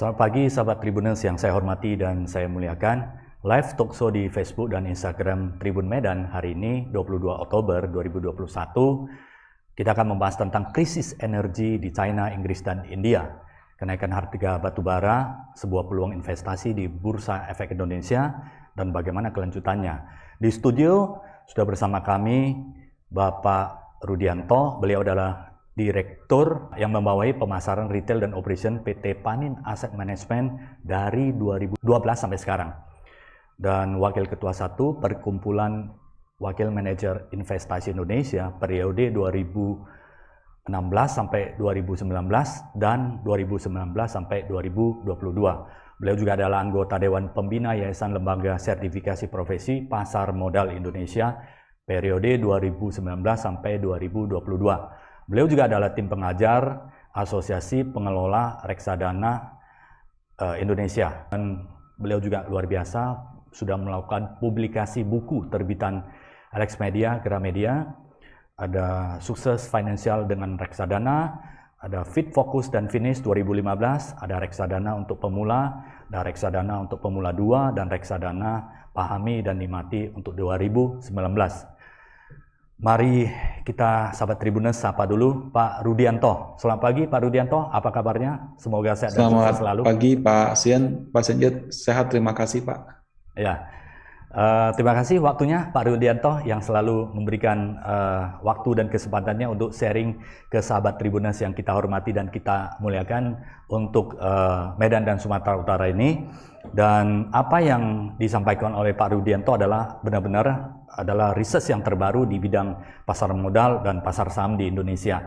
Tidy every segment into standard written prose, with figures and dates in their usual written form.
Selamat pagi sahabat Tribuners yang saya hormati dan saya muliakan. Live talkshow di Facebook dan Instagram Tribun Medan hari ini 22 Oktober 2021 kita akan membahas tentang krisis energi di China, Inggris, dan India. Kenaikan harga batu bara, sebuah peluang investasi di Bursa Efek Indonesia, dan bagaimana kelanjutannya. Di studio sudah bersama kami Bapak Rudianto, beliau adalah Direktur yang membawahi pemasaran retail dan operation PT Panin Asset Management dari 2012 sampai sekarang. Dan Wakil Ketua 1 Perkumpulan Wakil Manajer Investasi Indonesia periode 2016 sampai 2019 dan 2019 sampai 2022. Beliau juga adalah anggota Dewan Pembina Yayasan Lembaga Sertifikasi Profesi Pasar Modal Indonesia periode 2019 sampai 2022. Beliau juga adalah tim pengajar Asosiasi Pengelola Reksadana Indonesia. Dan beliau juga luar biasa, sudah melakukan publikasi buku terbitan Alex Media, Gramedia. Ada Sukses Finansial dengan Reksadana, ada Fit, Focus, dan Finish 2015, ada Reksadana untuk Pemula, ada Reksadana untuk Pemula 2, dan Reksadana Pahami dan Nikmati untuk 2019. Mari kita sahabat Tribuners sapa dulu Pak Rudianto. Selamat pagi Pak Rudianto, apa kabarnya? Semoga sehat dan sukses selalu. Selamat pagi Pak Sian, Pak Senjat, sehat, terima kasih Pak. Ya, terima kasih waktunya Pak Rudianto yang selalu memberikan waktu dan kesempatannya untuk sharing ke sahabat Tribuners yang kita hormati dan kita muliakan untuk Medan dan Sumatera Utara ini. Dan apa yang disampaikan oleh Pak Rudianto adalah benar-benar adalah riset yang terbaru di bidang pasar modal dan pasar saham di Indonesia.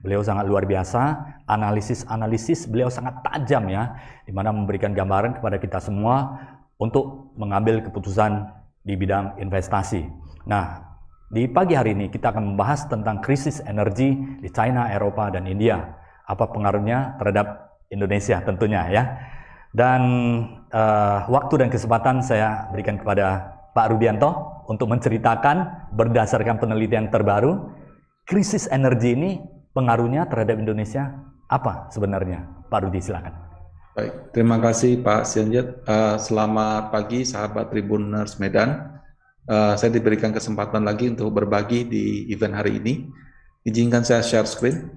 Beliau sangat luar biasa, analisis beliau sangat tajam ya, di mana memberikan gambaran kepada kita semua untuk mengambil keputusan di bidang investasi. Nah, di pagi hari ini kita akan membahas tentang krisis energi di China, Eropa, dan India. Apa pengaruhnya terhadap Indonesia tentunya ya. Dan waktu dan kesempatan saya berikan kepada Pak Rudianto untuk menceritakan berdasarkan penelitian terbaru, krisis energi ini pengaruhnya terhadap Indonesia apa sebenarnya? Pak Rudi, silakan. Baik, terima kasih Pak Sianjat. Selamat pagi sahabat Tribuners Medan. Saya diberikan kesempatan lagi untuk berbagi di event hari ini. Izinkan saya share screen.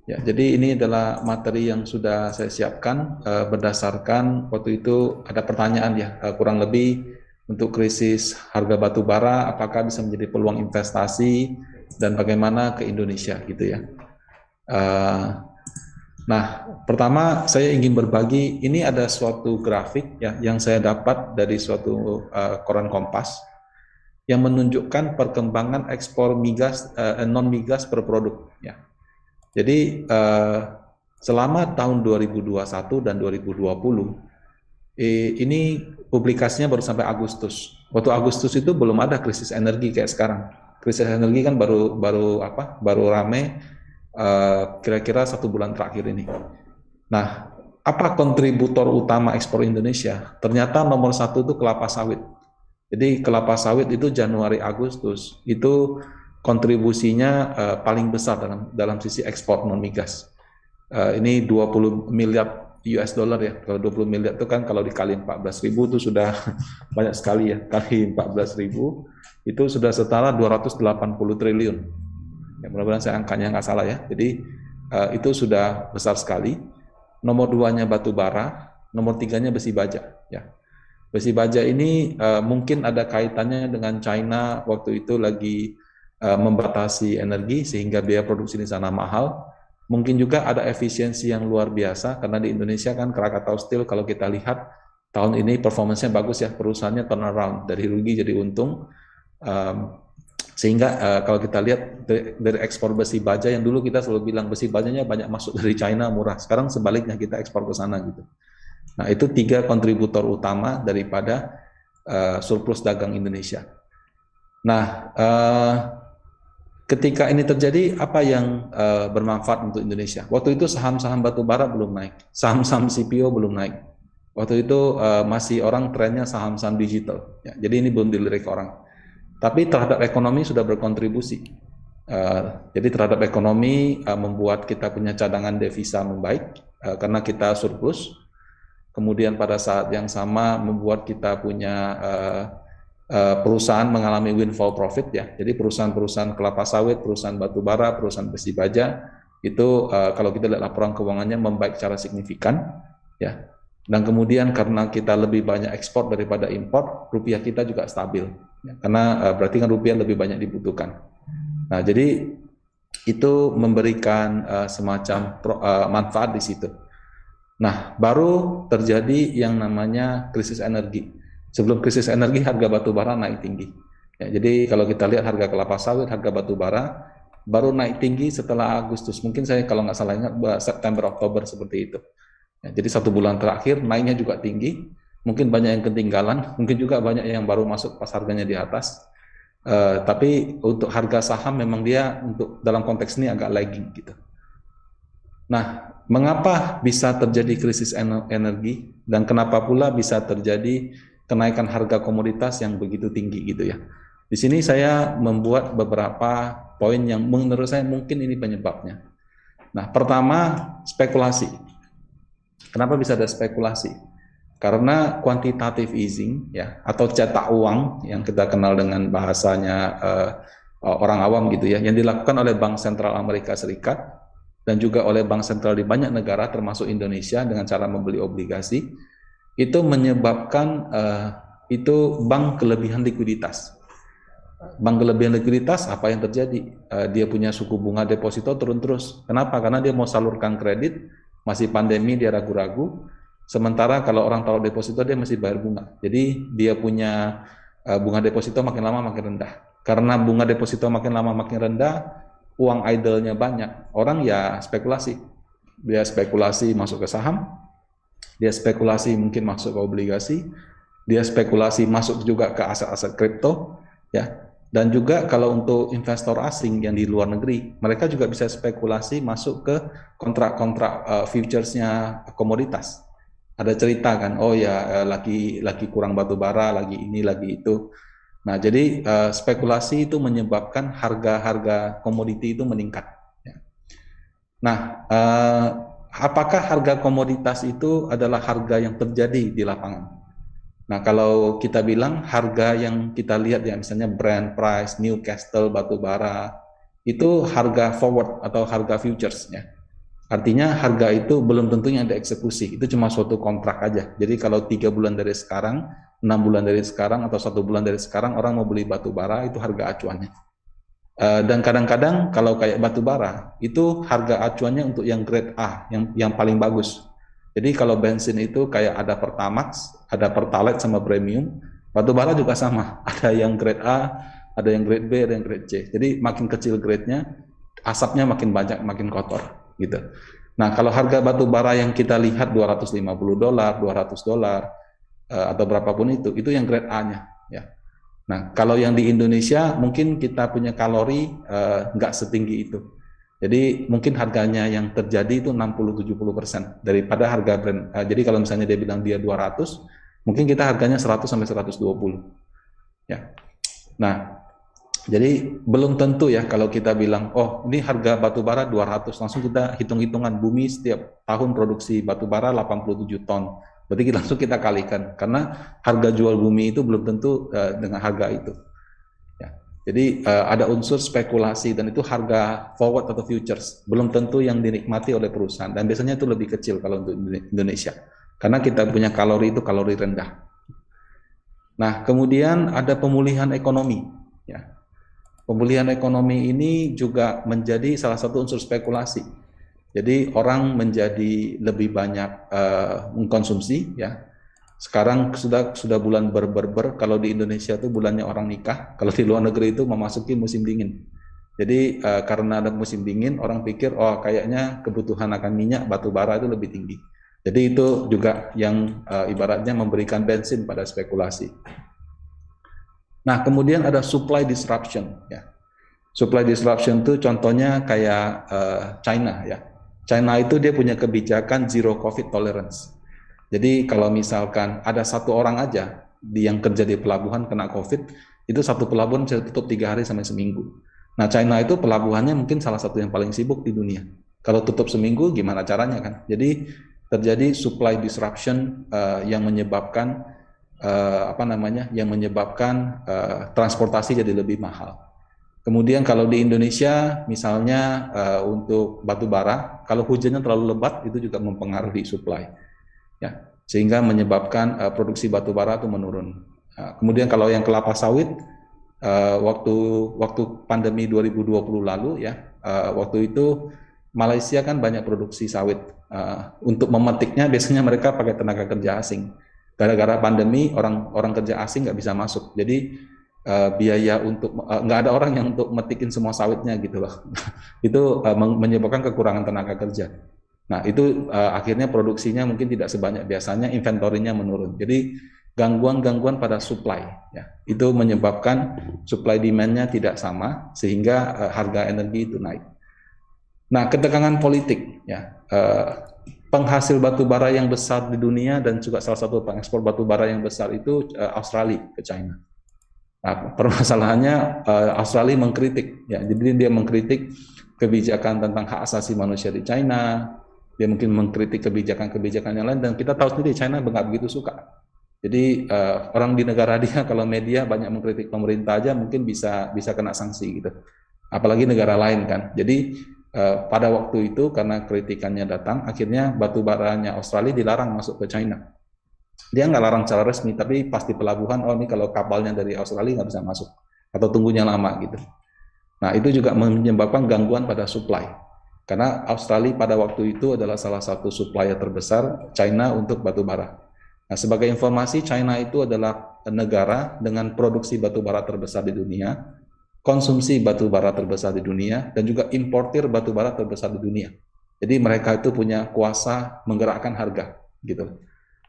Ya, jadi ini adalah materi yang sudah saya siapkan berdasarkan waktu itu ada pertanyaan ya, kurang lebih untuk krisis harga batu bara, apakah bisa menjadi peluang investasi dan bagaimana ke Indonesia gitu ya. Nah, pertama saya ingin berbagi, ini ada suatu grafik ya yang saya dapat dari suatu koran Kompas yang menunjukkan perkembangan ekspor migas non migas per produk ya. Jadi selama tahun 2021 dan 2020 ini publikasinya baru sampai Agustus. Waktu Agustus itu belum ada krisis energi kayak sekarang. Krisis energi kan baru rame kira-kira 1 bulan terakhir ini. Nah, apa kontributor utama ekspor Indonesia? Ternyata nomor 1 itu kelapa sawit. Jadi kelapa sawit itu Januari Agustus itu kontribusinya paling besar dalam sisi ekspor non migas. Ini 20 miliar US dollar ya. Kalau 20 miliar itu kan kalau dikali 14.000 itu sudah banyak sekali ya. Kali 14.000 itu sudah setara 280 triliun. Ya, mudah-mudahan saya angkanya nggak salah ya. Jadi itu sudah besar sekali. Nomor 2-nya batu bara, nomor 3-nya besi baja ya. Besi baja ini mungkin ada kaitannya dengan China waktu itu lagi membatasi energi sehingga biaya produksi di sana mahal. Mungkin juga ada efisiensi yang luar biasa karena di Indonesia kan Krakatau Steel kalau kita lihat tahun ini performance-nya bagus ya, perusahaannya turnaround dari rugi jadi untung. Sehingga kalau kita lihat dari ekspor besi baja yang dulu kita selalu bilang besi bajanya banyak masuk dari China murah, sekarang sebaliknya kita ekspor ke sana gitu. Nah, itu 3 kontributor utama daripada surplus dagang Indonesia. Nah, ketika ini terjadi, apa yang bermanfaat untuk Indonesia? Waktu itu saham-saham batubara belum naik, saham-saham CPO belum naik. Waktu itu masih orang trennya saham-saham digital. Ya, jadi ini belum dilirik orang. Tapi terhadap ekonomi sudah berkontribusi. Jadi terhadap ekonomi membuat kita punya cadangan devisa membaik karena kita surplus. Kemudian pada saat yang sama membuat kita punya perusahaan mengalami windfall profit ya. Jadi perusahaan-perusahaan kelapa sawit, perusahaan batu bara, perusahaan besi baja itu kalau kita lihat laporan keuangannya membaik secara signifikan ya. Dan kemudian karena kita lebih banyak ekspor daripada impor, rupiah kita juga stabil ya. Karena berarti kan rupiah lebih banyak dibutuhkan. Nah, jadi itu memberikan semacam manfaat di situ. Nah, baru terjadi yang namanya krisis energi. Sebelum krisis energi, harga batu bara naik tinggi. Ya, jadi kalau kita lihat harga kelapa sawit, harga batu bara baru naik tinggi setelah Agustus. Mungkin saya kalau nggak salah ingat September, Oktober seperti itu. Ya, jadi 1 bulan terakhir naiknya juga tinggi. Mungkin banyak yang ketinggalan, mungkin juga banyak yang baru masuk pas harganya di atas. Tapi untuk harga saham memang dia untuk dalam konteks ini agak lagging gitu. Nah, mengapa bisa terjadi krisis energi dan kenapa pula bisa terjadi kenaikan harga komoditas yang begitu tinggi gitu ya. Di sini saya membuat beberapa poin yang menurut saya mungkin ini penyebabnya. Nah, pertama spekulasi. Kenapa bisa ada spekulasi? Karena quantitative easing ya atau cetak uang yang kita kenal dengan bahasanya orang awam gitu ya, yang dilakukan oleh Bank Sentral Amerika Serikat dan juga oleh bank sentral di banyak negara termasuk Indonesia dengan cara membeli obligasi. Itu menyebabkan itu bank kelebihan likuiditas. Bank kelebihan likuiditas, apa yang terjadi? Dia punya suku bunga deposito turun terus. Kenapa? Karena dia mau salurkan kredit, masih pandemi dia ragu-ragu. Sementara kalau orang taruh deposito dia masih bayar bunga. Jadi dia punya bunga deposito makin lama makin rendah. Karena bunga deposito makin lama makin rendah, uang idle-nya banyak. Orang ya spekulasi. Dia spekulasi masuk ke saham. Dia spekulasi mungkin masuk ke obligasi, dia spekulasi masuk juga ke aset-aset kripto, ya. Dan juga kalau untuk investor asing yang di luar negeri, mereka juga bisa spekulasi masuk ke kontrak-kontrak futuresnya komoditas. Ada cerita kan, oh ya lagi kurang batu bara, lagi ini, lagi itu. Nah, jadi spekulasi itu menyebabkan harga-harga komoditi itu meningkat. Ya. Nah, apakah harga komoditas itu adalah harga yang terjadi di lapangan? Nah, kalau kita bilang harga yang kita lihat ya, misalnya Brent price, Newcastle, batu bara, itu harga forward atau harga futures ya. Artinya harga itu belum tentunya ada eksekusi, itu cuma suatu kontrak aja. Jadi kalau 3 bulan dari sekarang, 6 bulan dari sekarang, atau 1 bulan dari sekarang orang mau beli batu bara, itu harga acuannya. Dan kadang-kadang kalau kayak batu bara itu harga acuannya untuk yang grade A, yang paling bagus. Jadi kalau bensin itu kayak ada Pertamax, ada Pertalite sama premium, batu bara juga sama. Ada yang grade A, ada yang grade B, ada yang grade C. Jadi makin kecil grade-nya, asapnya makin banyak, makin kotor gitu. Nah, kalau harga batu bara yang kita lihat $250, $200 atau berapapun itu yang grade A-nya ya. Nah, kalau yang di Indonesia mungkin kita punya kalori nggak setinggi itu. Jadi mungkin harganya yang terjadi itu 60-70% daripada harga brand. Jadi kalau misalnya dia bilang dia 200, mungkin kita harganya 100 sampai 120. Ya. Nah, jadi belum tentu ya kalau kita bilang, oh ini harga batu bara 200, langsung kita hitung-hitungan bumi setiap tahun produksi batu bara 87 ton. Berarti langsung kita kalikan, karena harga jual bumi itu belum tentu dengan harga itu. Ya. Jadi ada unsur spekulasi dan itu harga forward atau futures, belum tentu yang dinikmati oleh perusahaan. Dan biasanya itu lebih kecil kalau untuk Indonesia, karena kita punya kalori itu kalori rendah. Nah, kemudian ada pemulihan ekonomi. Ya. Pemulihan ekonomi ini juga menjadi salah satu unsur spekulasi. Jadi orang menjadi lebih banyak mengkonsumsi ya. Sekarang sudah bulan ber, kalau di Indonesia itu bulannya orang nikah, kalau di luar negeri itu memasuki musim dingin. Jadi karena ada musim dingin, orang pikir oh kayaknya kebutuhan akan minyak batu bara itu lebih tinggi. Jadi itu juga yang ibaratnya memberikan bensin pada spekulasi. Nah, kemudian ada supply disruption ya. Supply disruption itu contohnya kayak China ya. China itu dia punya kebijakan zero COVID tolerance. Jadi kalau misalkan ada satu orang aja yang kerja di pelabuhan kena COVID, itu satu pelabuhan bisa tutup 3 hari sampai seminggu. Nah, China itu pelabuhannya mungkin salah satu yang paling sibuk di dunia. Kalau tutup seminggu, gimana caranya kan? Jadi terjadi supply disruption yang menyebabkan transportasi jadi lebih mahal. Kemudian kalau di Indonesia, misalnya untuk batu bara, kalau hujannya terlalu lebat itu juga mempengaruhi supply, ya, sehingga menyebabkan produksi batu bara itu menurun. Kemudian kalau yang kelapa sawit, waktu pandemi 2020 lalu, ya, waktu itu Malaysia kan banyak produksi sawit. Untuk memetiknya biasanya mereka pakai tenaga kerja asing. Gara-gara pandemi orang kerja asing nggak bisa masuk, jadi biaya untuk nggak ada orang yang untuk metikin semua sawitnya gitu loh. Itu menyebabkan kekurangan tenaga kerja. Nah itu akhirnya produksinya mungkin tidak sebanyak biasanya, inventorinya menurun. Jadi gangguan-gangguan pada supply, ya, itu menyebabkan supply demand-nya tidak sama sehingga harga energi itu naik. Nah, ketegangan politik, ya, penghasil batu bara yang besar di dunia dan juga salah satu pengekspor batu bara yang besar itu Australia ke China. Nah, permasalahannya Australia mengkritik, ya, jadi dia mengkritik kebijakan tentang hak asasi manusia di China, dia mungkin mengkritik kebijakan-kebijakan yang lain, dan kita tahu sendiri China nggak begitu suka. Jadi orang di negara dia kalau media banyak mengkritik pemerintah aja mungkin bisa kena sanksi gitu, apalagi negara lain kan. Jadi pada waktu itu karena kritikannya datang, akhirnya batu baranya Australia dilarang masuk ke China. Dia nggak larang secara resmi, tapi pasti pelabuhan, oh ini kalau kapalnya dari Australia nggak bisa masuk, atau tunggunya lama gitu. Nah itu juga menyebabkan gangguan pada supply, karena Australia pada waktu itu adalah salah satu supplier terbesar China untuk batu bara. Nah sebagai informasi, China itu adalah negara dengan produksi batu bara terbesar di dunia, konsumsi batu bara terbesar di dunia, dan juga importir batu bara terbesar di dunia. Jadi mereka itu punya kuasa menggerakkan harga, gitu.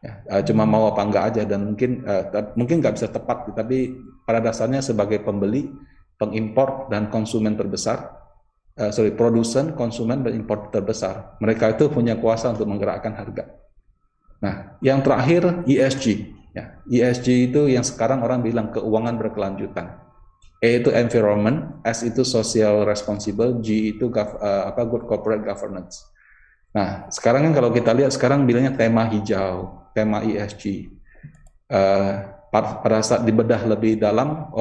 Ya, cuma mau apa enggak aja, dan mungkin nggak bisa tepat, tapi pada dasarnya sebagai pembeli, pengimpor dan konsumen terbesar, produsen, konsumen dan impor terbesar, mereka itu punya kuasa untuk menggerakkan harga. Nah, yang terakhir ESG. Ya, ESG itu yang sekarang orang bilang keuangan berkelanjutan. E itu environment, S itu social responsible, G itu good corporate governance. Nah, sekarang kan kalau kita lihat sekarang bilangnya tema hijau, tema ESG. Pada saat dibedah lebih dalam,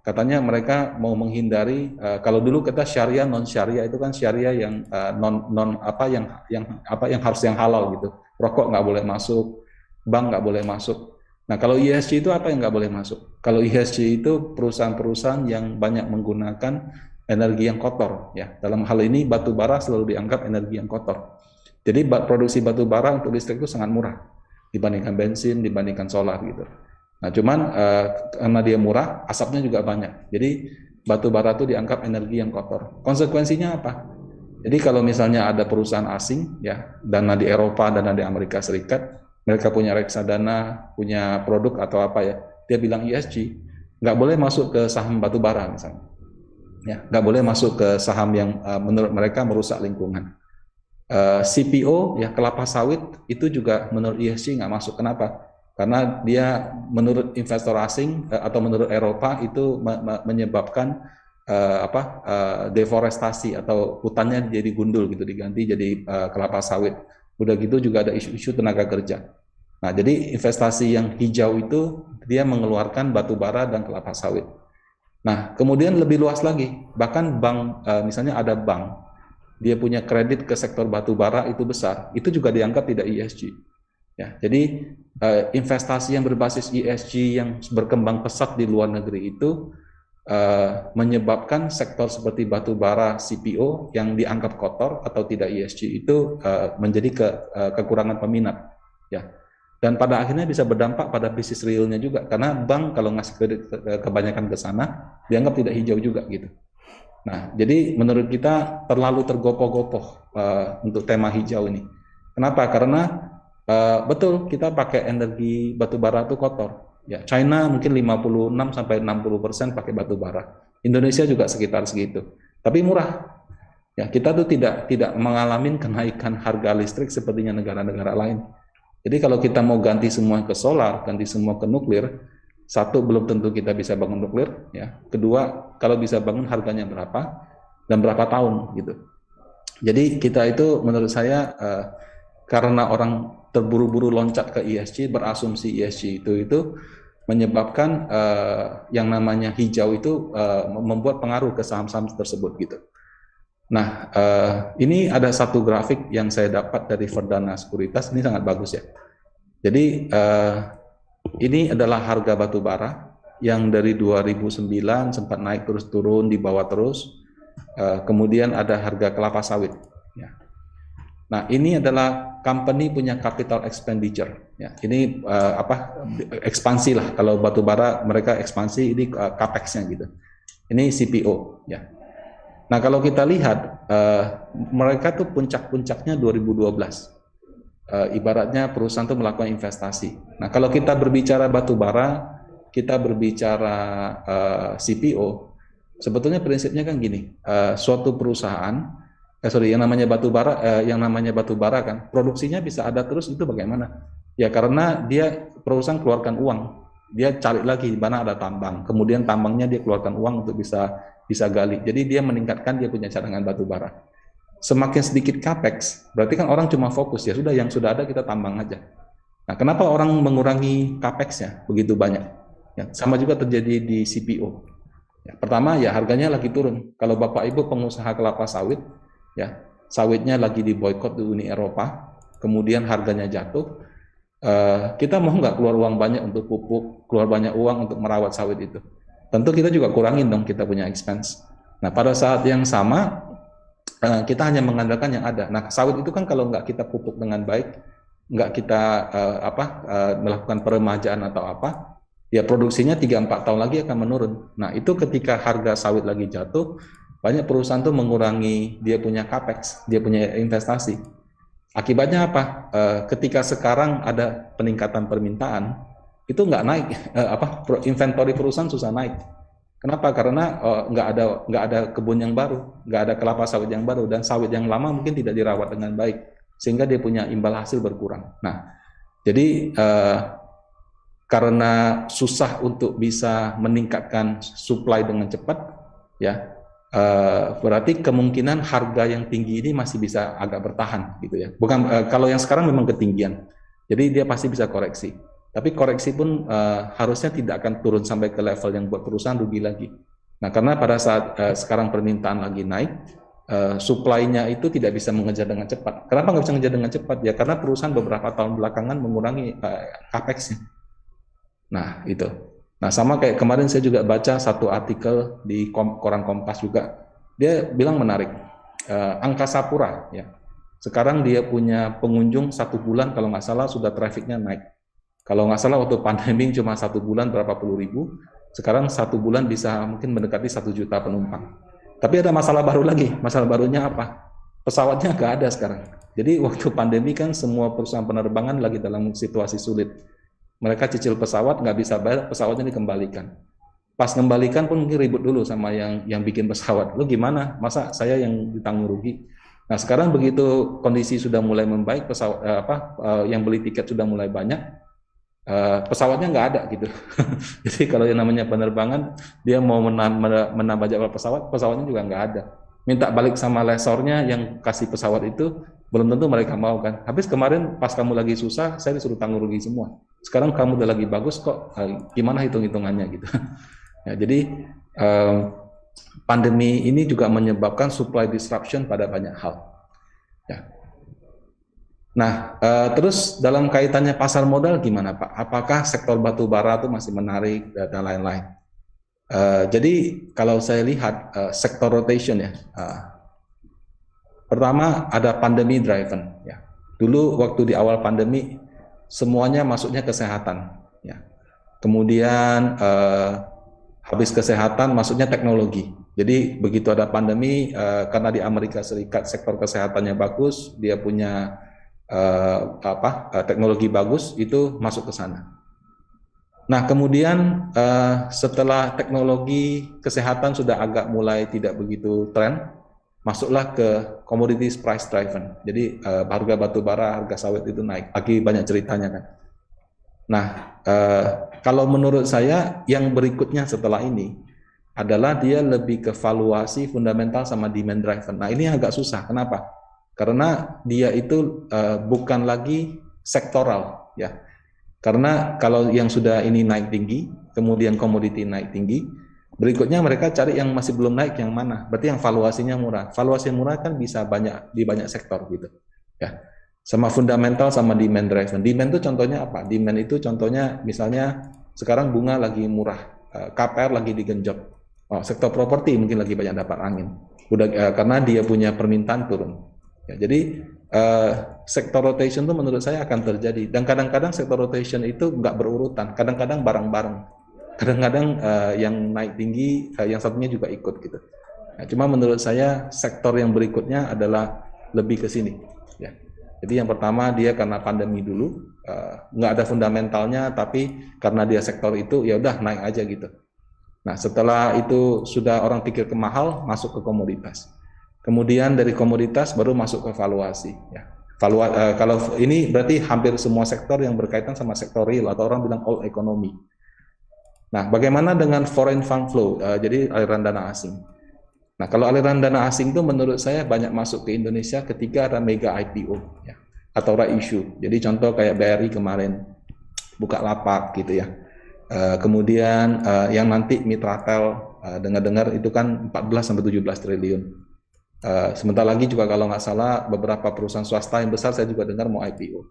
katanya mereka mau menghindari, kalau dulu kita syariah non syariah itu kan syariah yang yang harus yang halal gitu. Rokok nggak boleh masuk, bank nggak boleh masuk. Nah, kalau ESG itu apa yang nggak boleh masuk? Kalau ESG itu perusahaan-perusahaan yang banyak menggunakan energi yang kotor, ya. Dalam hal ini batu bara selalu dianggap energi yang kotor. Jadi produksi batu bara untuk listrik itu sangat murah dibandingkan bensin, dibandingkan solar gitu. Nah, cuman karena dia murah, asapnya juga banyak. Jadi batu bara itu dianggap energi yang kotor. Konsekuensinya apa? Jadi kalau misalnya ada perusahaan asing, ya, dana di Eropa, dana di Amerika Serikat, mereka punya reksadana, punya produk atau apa ya, dia bilang ESG, nggak boleh masuk ke saham batu bara misalnya, ya, nggak boleh masuk ke saham yang menurut mereka merusak lingkungan. CPO, ya, kelapa sawit itu juga menurut ESG nggak masuk. Kenapa? Karena dia menurut investor asing atau menurut Eropa itu menyebabkan deforestasi atau hutannya jadi gundul gitu, diganti jadi kelapa sawit. Udah gitu juga ada isu-isu tenaga kerja. Nah, jadi investasi yang hijau itu dia mengeluarkan batu bara dan kelapa sawit. Nah, kemudian lebih luas lagi, bahkan bank, misalnya ada bank, dia punya kredit ke sektor batu bara itu besar, itu juga dianggap tidak ESG. Ya, jadi investasi yang berbasis ESG yang berkembang pesat di luar negeri itu menyebabkan sektor seperti batu bara CPO yang dianggap kotor atau tidak ESG itu menjadi kekurangan peminat, ya, dan pada akhirnya bisa berdampak pada bisnis realnya juga, karena bank kalau ngasih kredit kebanyakan ke sana dianggap tidak hijau juga gitu. Nah, jadi menurut kita terlalu tergopoh-gopoh untuk tema hijau ini. Kenapa? Karena betul kita pakai energi batu bara itu kotor. Ya, China mungkin 56-60% pakai batu bara. Indonesia juga sekitar segitu. Tapi murah. Ya, kita tuh tidak mengalami kenaikan harga listrik sepertinya negara-negara lain. Jadi kalau kita mau ganti semua ke solar, ganti semua ke nuklir, Satu, belum tentu kita bisa bangun nuklir, ya. Kedua, kalau bisa bangun harganya berapa dan berapa tahun gitu. Jadi kita itu menurut saya karena orang terburu-buru loncat ke ESG, berasumsi ESG itu menyebabkan yang namanya hijau itu membuat pengaruh ke saham-saham tersebut gitu. Nah, ini ada satu grafik yang saya dapat dari Verdana Sekuritas, ini sangat bagus ya. Jadi ini adalah harga batu bara yang dari 2009 sempat naik terus turun, di bawah terus. Kemudian ada harga kelapa sawit. Ya. Nah, ini adalah company punya capital expenditure. Ya. Ini ekspansi lah. Kalau batu bara mereka ekspansi, ini capex-nya gitu. Ini CPO. Ya. Nah, kalau kita lihat mereka tuh puncak-puncaknya 2012. Ibaratnya perusahaan itu melakukan investasi. Nah, kalau kita berbicara batu bara, kita berbicara CPO, sebetulnya prinsipnya kan gini, suatu perusahaan, yang namanya batu bara kan, produksinya bisa ada terus itu bagaimana? Ya karena dia perusahaan keluarkan uang, dia cari lagi di mana ada tambang, kemudian tambangnya dia keluarkan uang untuk bisa gali. Jadi dia meningkatkan dia punya cadangan batu bara. Semakin sedikit capex, berarti kan orang cuma fokus, ya sudah yang sudah ada kita tambang aja. Nah, kenapa orang mengurangi capex-nya begitu banyak? Ya, sama juga terjadi di CPO. Ya, pertama ya harganya lagi turun. Kalau Bapak Ibu pengusaha kelapa sawit, ya sawitnya lagi diboikot di Uni Eropa, kemudian harganya jatuh, kita mau nggak keluar uang banyak untuk pupuk, keluar banyak uang untuk merawat sawit itu? Tentu kita juga kurangin dong kita punya expense. Nah, pada saat yang sama kita hanya mengandalkan yang ada. Nah, sawit itu kan kalau nggak kita pupuk dengan baik, nggak kita melakukan peremajaan atau apa, ya produksinya 3-4 tahun lagi akan menurun. Nah, itu ketika harga sawit lagi jatuh, banyak perusahaan tuh mengurangi dia punya capex, dia punya investasi. Akibatnya apa? Ketika sekarang ada peningkatan permintaan, itu nggak naik, inventory perusahaan susah naik. Kenapa? Karena nggak ada kebun yang baru, nggak ada kelapa sawit yang baru, dan sawit yang lama mungkin tidak dirawat dengan baik, sehingga dia punya imbal hasil berkurang. Nah, jadi karena susah untuk bisa meningkatkan supply dengan cepat, ya berarti kemungkinan harga yang tinggi ini masih bisa agak bertahan, gitu ya. Bukan kalau yang sekarang memang ketinggian, jadi dia pasti bisa koreksi. Tapi koreksi pun harusnya tidak akan turun sampai ke level yang buat perusahaan rugi lagi. Nah, karena pada saat sekarang permintaan lagi naik, supply-nya itu tidak bisa mengejar dengan cepat. Kenapa nggak bisa mengejar dengan cepat? Ya karena perusahaan beberapa tahun belakangan mengurangi capex-nya. Nah, itu. Nah, sama kayak kemarin saya juga baca satu artikel di koran Kompas juga. Dia bilang menarik. Angkasa Pura, ya. Sekarang dia punya pengunjung 1 bulan kalau nggak salah sudah trafficnya naik. Kalau nggak salah waktu pandemi cuma 1 bulan berapa puluh ribu, sekarang 1 bulan bisa mungkin mendekati 1 juta penumpang. Tapi ada masalah baru lagi, masalah barunya apa? Pesawatnya nggak ada sekarang. Jadi waktu pandemi kan semua perusahaan penerbangan lagi dalam situasi sulit. Mereka cicil pesawat, nggak bisa bayar, pesawatnya dikembalikan. Pas ngembalikan pun mungkin ribut dulu sama yang bikin pesawat. Lu gimana? Masa saya yang ditanggung rugi? Nah sekarang begitu kondisi sudah mulai membaik, yang beli tiket sudah mulai banyak, pesawatnya nggak ada gitu. Jadi kalau yang namanya penerbangan, dia mau menambah jadwal pesawatnya juga nggak ada. Minta balik sama lesornya yang kasih pesawat itu, belum tentu mereka mau kan. Habis kemarin pas kamu lagi susah, saya disuruh tanggung rugi semua. Sekarang kamu udah lagi bagus kok, gimana hitung-hitungannya gitu. Ya, jadi pandemi ini juga menyebabkan supply disruption pada banyak hal. Ya. Nah, terus dalam kaitannya pasar modal gimana Pak? Apakah sektor batu bara itu masih menarik dan lain-lain? Jadi kalau saya lihat sektor rotation ya, pertama ada pandemi driven. Ya. Dulu waktu di awal pandemi semuanya masuknya kesehatan. Ya. Kemudian habis kesehatan masuknya teknologi. Jadi begitu ada pandemi, karena di Amerika Serikat sektor kesehatannya bagus, dia punya teknologi bagus, itu masuk ke sana. Nah kemudian setelah teknologi kesehatan sudah agak mulai tidak begitu tren, masuklah ke commodities price driven. Jadi harga batu bara, harga sawit itu naik. Lagi banyak ceritanya kan. Nah, kalau menurut saya yang berikutnya setelah ini adalah dia lebih ke valuasi fundamental sama demand driven. Nah, ini agak susah. Kenapa? Karena dia itu bukan lagi sektoral, ya. Karena kalau yang sudah ini naik tinggi, kemudian komoditi naik tinggi, berikutnya mereka cari yang masih belum naik yang mana. Berarti yang valuasinya murah. Valuasi murah kan bisa banyak di banyak sektor gitu, ya. Sama fundamental sama demand driven. Demand itu contohnya apa? Demand itu contohnya misalnya sekarang bunga lagi murah, KPR lagi digenjot. Oh, sektor properti mungkin lagi banyak dapat angin. Udah karena dia punya permintaan turun. Ya, jadi sektor rotation itu menurut saya akan terjadi. Dan kadang-kadang sektor rotation itu nggak berurutan. Kadang-kadang bareng-bareng. Kadang-kadang yang naik tinggi, yang satunya juga ikut gitu. Nah, cuma menurut saya sektor yang berikutnya adalah lebih ke sini. Ya. Jadi yang pertama dia karena pandemi dulu nggak ada fundamentalnya, tapi karena dia sektor itu ya udah naik aja gitu. Nah setelah itu sudah orang pikir ke mahal, masuk ke komoditas. Kemudian dari komoditas baru masuk ke valuasi. Ya. Kalau ini berarti hampir semua sektor yang berkaitan sama sektor real atau orang bilang all economy. Nah bagaimana dengan foreign fund flow? Jadi aliran dana asing. Nah, kalau aliran dana asing itu menurut saya banyak masuk ke Indonesia ketika ada mega IPO ya, atau issue. Jadi contoh kayak BRI kemarin Bukalapak gitu ya. Kemudian yang nanti Mitratel dengar-dengar itu kan 14 sampai 17 triliun. Sebentar lagi juga kalau nggak salah beberapa perusahaan swasta yang besar saya juga dengar mau IPO.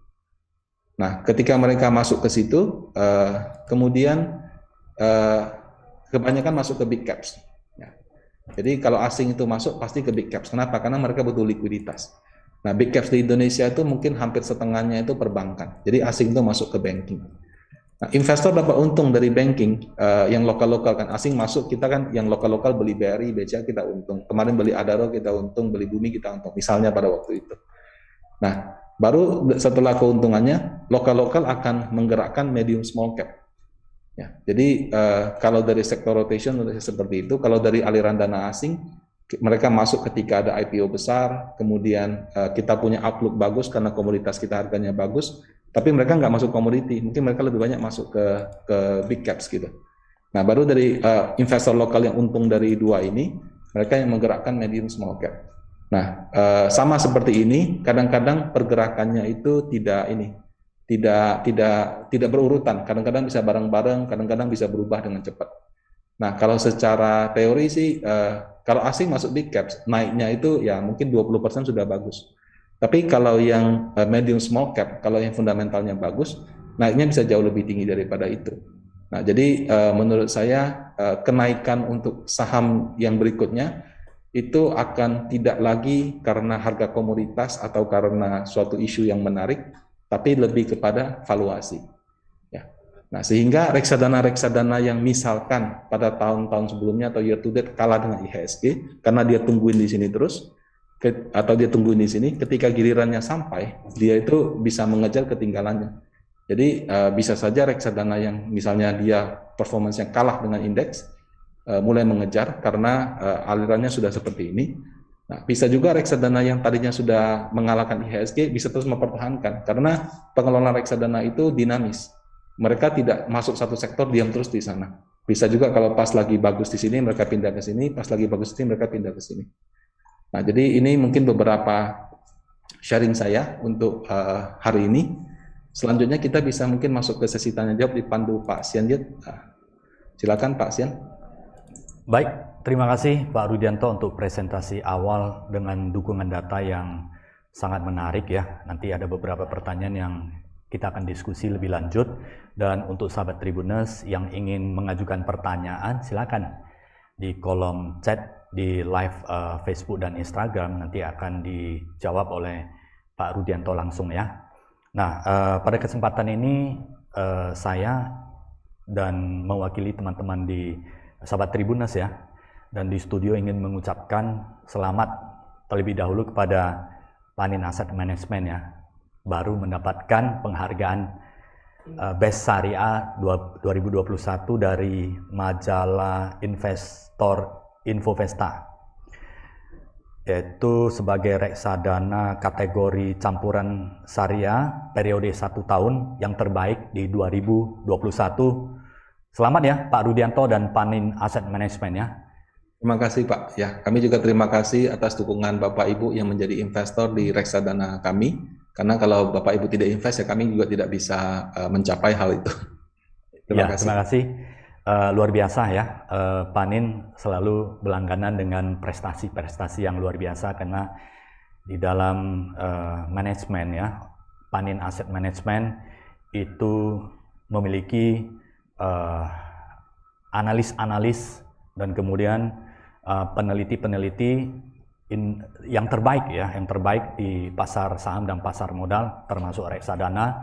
Nah, ketika mereka masuk ke situ, kemudian kebanyakan masuk ke big caps. Jadi kalau asing itu masuk pasti ke big caps. Kenapa? Karena mereka butuh likuiditas. Nah, big caps di Indonesia itu mungkin hampir setengahnya itu perbankan. Jadi asing itu masuk ke banking. Nah, investor dapat untung dari banking yang lokal-lokal kan. Asing masuk, kita kan yang lokal-lokal beli BRI, BCA kita untung. Kemarin beli Adaro kita untung, beli Bumi kita untung. Misalnya pada waktu itu. Nah, baru setelah keuntungannya, lokal-lokal akan menggerakkan medium small cap. Ya, jadi kalau dari sektor rotation seperti itu, kalau dari aliran dana asing, mereka masuk ketika ada IPO besar, kemudian kita punya outlook bagus karena komoditas kita harganya bagus, tapi mereka nggak masuk komoditi, mungkin mereka lebih banyak masuk ke big caps gitu. Nah, baru dari investor lokal yang untung dari dua ini, mereka yang menggerakkan medium small cap. Nah, sama seperti ini, kadang-kadang pergerakannya itu tidak berurutan, kadang-kadang bisa bareng-bareng, kadang-kadang bisa berubah dengan cepat. Nah, kalau secara teori sih, kalau asing masuk big caps, naiknya itu ya mungkin 20% sudah bagus. Tapi kalau yang medium small cap, kalau yang fundamentalnya bagus, naiknya bisa jauh lebih tinggi daripada itu. Nah, jadi menurut saya kenaikan untuk saham yang berikutnya itu akan tidak lagi karena harga komoditas atau karena suatu isu yang menarik, tapi lebih kepada valuasi. Ya. Nah, sehingga reksadana-reksadana yang misalkan pada tahun-tahun sebelumnya atau year to date kalah dengan IHSG, karena dia tungguin di sini terus, atau dia tungguin di sini, ketika gilirannya sampai, dia itu bisa mengejar ketinggalannya. Jadi bisa saja reksadana yang misalnya dia performance yang kalah dengan indeks, mulai mengejar karena alirannya sudah seperti ini. Nah, bisa juga reksadana yang tadinya sudah mengalahkan IHSG bisa terus mempertahankan karena pengelola reksadana itu dinamis. Mereka tidak masuk satu sektor diam terus di sana. Bisa juga kalau pas lagi bagus di sini mereka pindah ke sini, pas lagi bagus di sini mereka pindah ke sini. Nah, jadi ini mungkin beberapa sharing saya untuk hari ini. Selanjutnya kita bisa mungkin masuk ke sesi tanya jawab dipandu Pak Sianjit. Silakan Pak Sian. Baik, terima kasih Pak Rudianto untuk presentasi awal dengan dukungan data yang sangat menarik ya. Nanti ada beberapa pertanyaan yang kita akan diskusi lebih lanjut. Dan untuk sahabat Tribuners yang ingin mengajukan pertanyaan, silakan di kolom chat di live Facebook dan Instagram, nanti akan dijawab oleh Pak Rudianto langsung ya. Nah, pada kesempatan ini saya dan mewakili teman-teman di sahabat Tribuners ya, dan di studio ingin mengucapkan selamat terlebih dahulu kepada Panin Asset Management ya, baru mendapatkan penghargaan Best Syariah 2021 dari majalah Investor Infovesta. yaitu sebagai reksadana kategori campuran syariah periode 1 tahun yang terbaik di 2021. Selamat ya Pak Rudianto dan Panin Asset Management ya. Terima kasih Pak. Ya, kami juga terima kasih atas dukungan Bapak Ibu yang menjadi investor di reksadana kami. Karena kalau Bapak Ibu tidak invest ya kami juga tidak bisa mencapai hal itu. Terima kasih. Terima kasih. Luar biasa ya, Panin selalu berlangganan dengan prestasi-prestasi yang luar biasa karena di dalam manajemen ya, Panin Asset Management itu memiliki analis-analis dan kemudian peneliti-peneliti yang terbaik ya, yang terbaik di pasar saham dan pasar modal termasuk reksadana,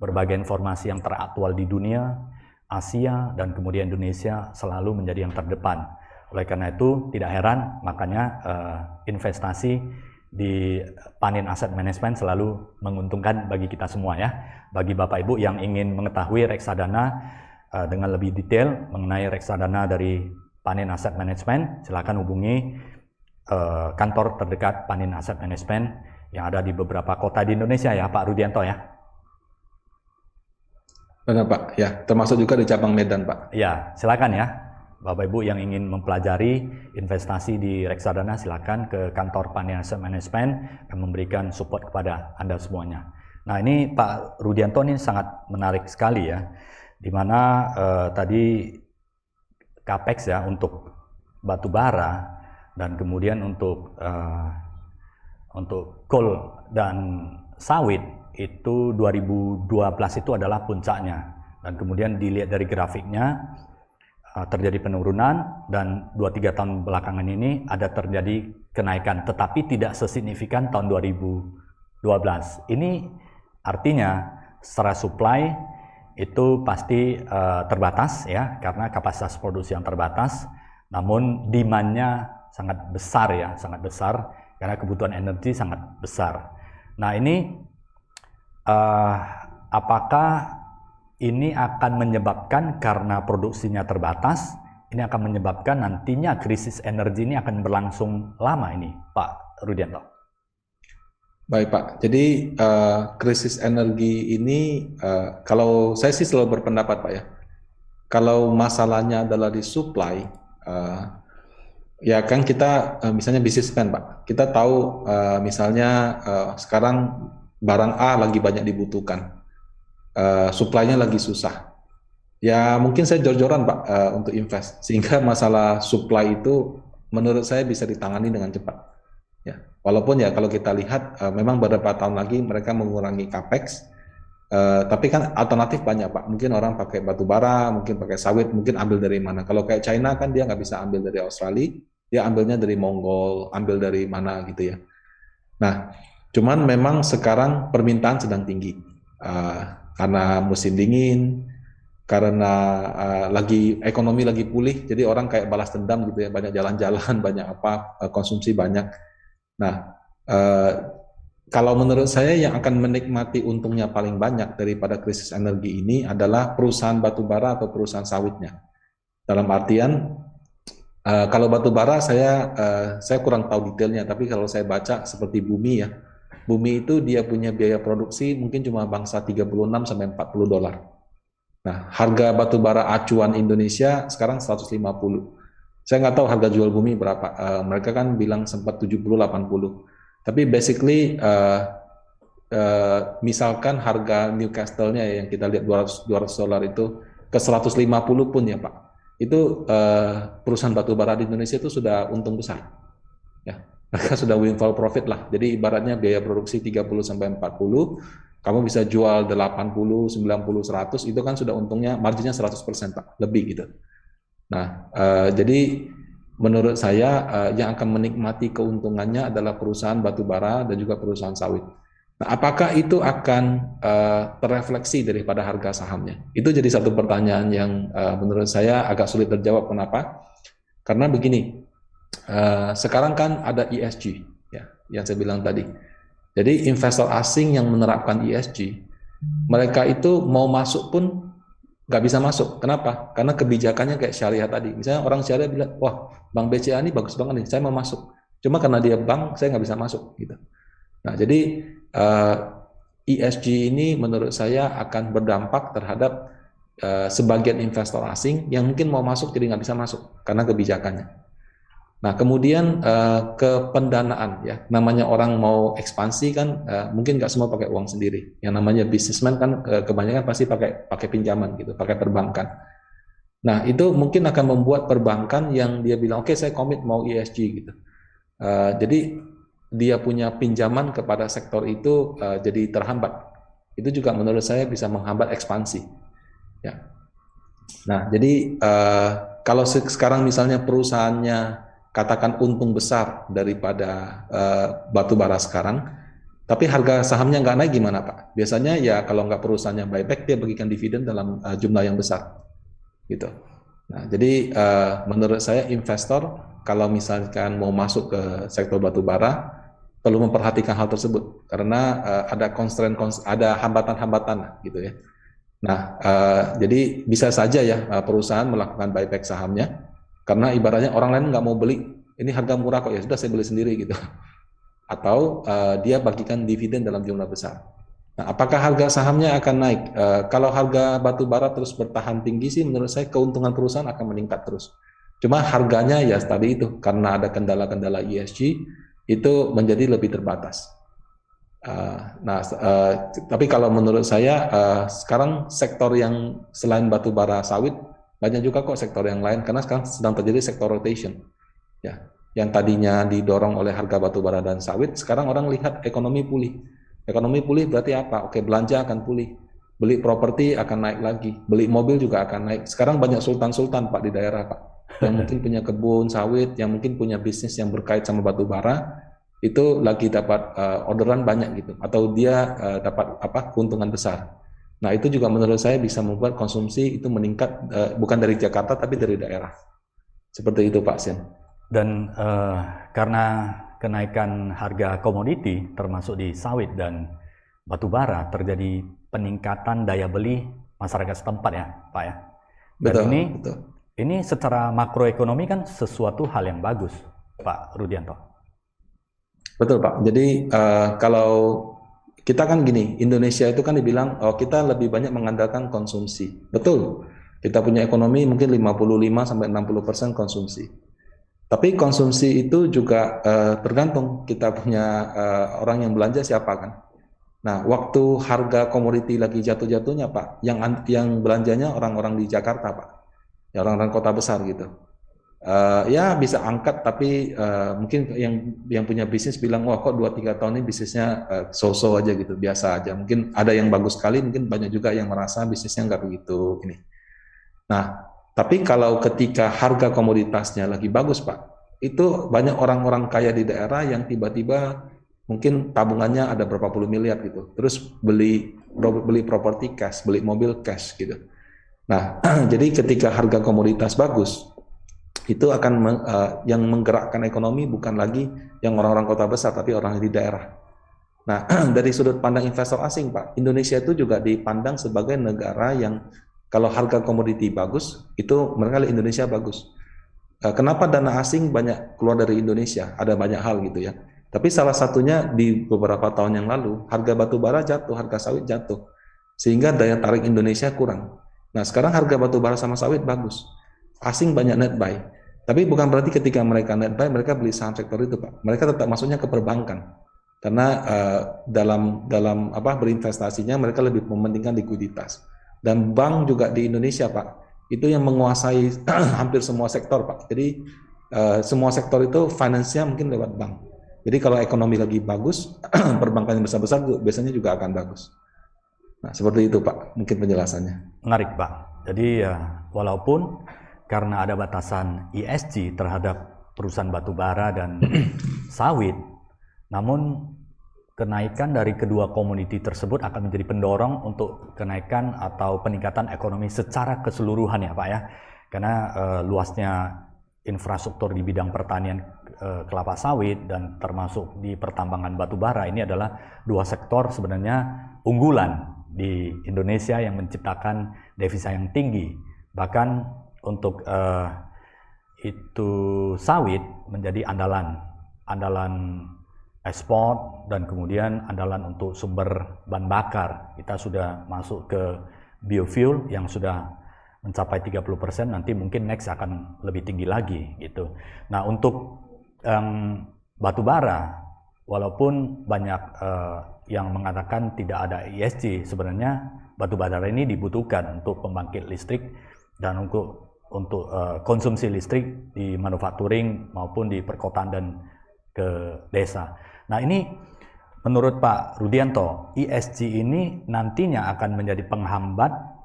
berbagai informasi yang teraktual di dunia, Asia dan kemudian Indonesia selalu menjadi yang terdepan. Oleh karena itu tidak heran makanya investasi di Panin Asset Management selalu menguntungkan bagi kita semua ya. Bagi Bapak Ibu yang ingin mengetahui reksadana dengan lebih detail mengenai reksadana dari Panin Asset Management, silakan hubungi kantor terdekat Panin Asset Management yang ada di beberapa kota di Indonesia ya Pak Rudianto ya. Benar Pak, ya termasuk juga di cabang Medan Pak. Ya, silakan ya. Bapak Ibu yang ingin mempelajari investasi di reksadana silakan ke kantor Panin Asset Management yang memberikan support kepada Anda semuanya. Nah ini Pak Rudianto ini sangat menarik sekali ya, di mana tadi capex ya untuk batu bara dan kemudian untuk coal dan sawit itu 2012 itu adalah puncaknya dan kemudian dilihat dari grafiknya terjadi penurunan dan 2-3 tahun belakangan ini ada terjadi kenaikan tetapi tidak sesignifikan tahun 2012. Ini artinya secara supply itu pasti terbatas ya karena kapasitas produksi yang terbatas, namun demand-nya sangat besar ya, sangat besar karena kebutuhan energi sangat besar. Nah ini apakah ini akan menyebabkan karena produksinya terbatas, ini akan menyebabkan nantinya krisis energi ini akan berlangsung lama ini Pak Rudianto? Baik Pak, jadi krisis energi ini kalau saya sih selalu berpendapat Pak ya, kalau masalahnya adalah di supply, ya kan kita misalnya bisnismen Pak, kita tahu misalnya sekarang barang A lagi banyak dibutuhkan, supply-nya lagi susah, ya mungkin saya jor-joran Pak untuk invest, sehingga masalah supply itu menurut saya bisa ditangani dengan cepat. Ya, walaupun ya kalau kita lihat memang beberapa tahun lagi mereka mengurangi capex, tapi kan alternatif banyak Pak. Mungkin orang pakai batu bara, mungkin pakai sawit, mungkin ambil dari mana. Kalau kayak China kan dia nggak bisa ambil dari Australia, dia ambilnya dari Mongol, ambil dari mana gitu ya. Nah, cuman memang sekarang permintaan sedang tinggi karena musim dingin, karena ekonomi lagi pulih, jadi orang kayak balas dendam gitu ya, banyak jalan-jalan, banyak konsumsi banyak. Nah, kalau menurut saya yang akan menikmati untungnya paling banyak daripada krisis energi ini adalah perusahaan batubara atau perusahaan sawitnya. Dalam artian, kalau batubara saya kurang tahu detailnya, tapi kalau saya baca seperti Bumi ya, Bumi itu dia punya biaya produksi mungkin cuma bangsa 36 sampai 40 dolar. Nah, harga batubara acuan Indonesia sekarang 150. Saya nggak tahu harga jual Bumi berapa. Mereka kan bilang sempat 70-80. Tapi basically misalkan harga Newcastle-nya yang kita lihat 200 dolar itu ke 150 pun ya Pak. Itu perusahaan batubara di Indonesia itu sudah untung besar. Ya, mereka sudah windfall profit lah. Jadi ibaratnya biaya produksi 30 sampai 40, kamu bisa jual 80, 90, 100, itu kan sudah untungnya marginnya 100% Pak, lebih gitu. Nah, jadi menurut saya yang akan menikmati keuntungannya adalah perusahaan batubara dan juga perusahaan sawit. Nah, apakah itu akan terrefleksi daripada harga sahamnya? Itu jadi satu pertanyaan yang menurut saya agak sulit terjawab. Kenapa? Karena begini, sekarang kan ada ESG, ya, yang saya bilang tadi. Jadi investor asing yang menerapkan ESG, mereka itu mau masuk pun nggak bisa masuk. Kenapa? Karena kebijakannya kayak syariah tadi. Misalnya orang syariah bilang, wah Bank BCA ini bagus banget nih, saya mau masuk. Cuma karena dia bank, saya nggak bisa masuk gitu. Nah, jadi ESG ini menurut saya akan berdampak terhadap sebagian investor asing yang mungkin mau masuk jadi nggak bisa masuk karena kebijakannya. Nah, kemudian ke pendanaan ya, namanya orang mau ekspansi kan mungkin nggak semua pakai uang sendiri. Yang namanya bisnismen kan kebanyakan pasti pakai pinjaman gitu, pakai perbankan. Nah, itu mungkin akan membuat perbankan yang dia bilang oke, saya komit mau ESG gitu. Jadi dia punya pinjaman kepada sektor itu jadi terhambat. Itu juga menurut saya bisa menghambat ekspansi. Ya. Nah, jadi kalau sekarang misalnya perusahaannya katakan untung besar daripada batu bara sekarang, tapi harga sahamnya nggak naik gimana Pak? Biasanya ya kalau nggak perusahaannya buyback, dia bagikan dividen dalam jumlah yang besar, gitu. Nah, jadi menurut saya investor kalau misalkan mau masuk ke sektor batu bara perlu memperhatikan hal tersebut karena ada ada hambatan-hambatan gitu ya. Nah, jadi bisa saja ya perusahaan melakukan buyback sahamnya karena ibaratnya orang lain nggak mau beli, ini harga murah kok, ya sudah saya beli sendiri gitu. Atau dia bagikan dividen dalam jumlah besar. Nah, apakah harga sahamnya akan naik? Kalau harga batu bara terus bertahan tinggi sih, menurut saya keuntungan perusahaan akan meningkat terus. Cuma harganya ya tadi itu karena ada kendala-kendala ESG itu menjadi lebih terbatas. Tapi kalau menurut saya sekarang sektor yang selain batu bara sawit banyak juga kok sektor yang lain karena sekarang sedang terjadi sektor rotation. Ya, yang tadinya didorong oleh harga batu bara dan sawit, sekarang orang lihat ekonomi pulih. Ekonomi pulih berarti apa? Oke, belanja akan pulih. Beli properti akan naik lagi. Beli mobil juga akan naik. Sekarang banyak sultan-sultan Pak di daerah Pak. Yang mungkin punya kebun sawit, yang mungkin punya bisnis yang berkait sama batu bara, itu lagi dapat orderan banyak gitu. Atau dia dapat keuntungan besar. Nah, itu juga menurut saya bisa membuat konsumsi itu meningkat bukan dari Jakarta tapi dari daerah. Seperti itu Pak Sen. Dan karena kenaikan harga komoditi termasuk di sawit dan batu bara terjadi peningkatan daya beli masyarakat setempat ya Pak ya. Dan betul. Ini secara makroekonomi kan sesuatu hal yang bagus Pak Rudianto. Betul Pak. Jadi kalau kita kan gini, Indonesia itu kan dibilang kita lebih banyak mengandalkan konsumsi. Betul. Kita punya ekonomi mungkin 55-60% konsumsi. Tapi konsumsi itu juga tergantung kita punya orang yang belanja siapa kan. Nah, waktu harga komoditi lagi jatuh-jatuhnya Pak, yang belanjanya orang-orang di Jakarta Pak, ya orang-orang kota besar gitu. Ya bisa angkat, tapi mungkin yang punya bisnis bilang wah kok 2-3 tahun ini bisnisnya so-so aja gitu, biasa aja. Mungkin ada yang bagus sekali, mungkin banyak juga yang merasa bisnisnya nggak begitu ini. Nah, tapi kalau ketika harga komoditasnya lagi bagus Pak, itu banyak orang-orang kaya di daerah yang tiba-tiba mungkin tabungannya ada berapa puluh miliar gitu, terus beli properti cash, beli mobil cash gitu. Nah, jadi ketika harga komoditas bagus, itu akan yang menggerakkan ekonomi bukan lagi yang orang-orang kota besar, tapi orang di daerah. Nah, dari sudut pandang investor asing Pak, Indonesia itu juga dipandang sebagai negara yang kalau harga komoditi bagus, itu mereka lihat Indonesia bagus. Kenapa dana asing banyak keluar dari Indonesia? Ada banyak hal gitu ya. Tapi salah satunya di beberapa tahun yang lalu, harga batu bara jatuh, harga sawit jatuh. Sehingga daya tarik Indonesia kurang. Nah, sekarang harga batu bara sama sawit bagus. Asing banyak net buy. Tapi bukan berarti ketika mereka net buy, mereka beli saham sektor itu Pak. Mereka tetap masuknya ke perbankan. Karena dalam berinvestasinya mereka lebih mementingkan likuiditas. Dan bank juga di Indonesia Pak, itu yang menguasai hampir semua sektor Pak. Jadi semua sektor itu finance-nya mungkin lewat bank. Jadi kalau ekonomi lagi bagus, perbankan yang besar-besar biasanya juga akan bagus. Nah seperti itu Pak, mungkin penjelasannya. Menarik Pak. Jadi walaupun karena ada batasan ESG terhadap perusahaan batu bara dan sawit, namun kenaikan dari kedua komoditi tersebut akan menjadi pendorong untuk kenaikan atau peningkatan ekonomi secara keseluruhan ya Pak ya. Karena luasnya infrastruktur di bidang pertanian kelapa sawit dan termasuk di pertambangan batu bara ini adalah dua sektor sebenarnya unggulan di Indonesia yang menciptakan devisa yang tinggi. Bahkan untuk itu sawit menjadi andalan andalan ekspor dan kemudian andalan untuk sumber bahan bakar. Kita sudah masuk ke biofuel yang sudah mencapai 30%, nanti mungkin next akan lebih tinggi lagi gitu. Nah, untuk batu bara, walaupun banyak yang mengatakan tidak ada ESG, sebenarnya batu bara ini dibutuhkan untuk pembangkit listrik dan untuk konsumsi listrik di manufacturing maupun di perkotaan dan ke desa. Nah, ini menurut Pak Rudianto, ESG ini nantinya akan menjadi penghambat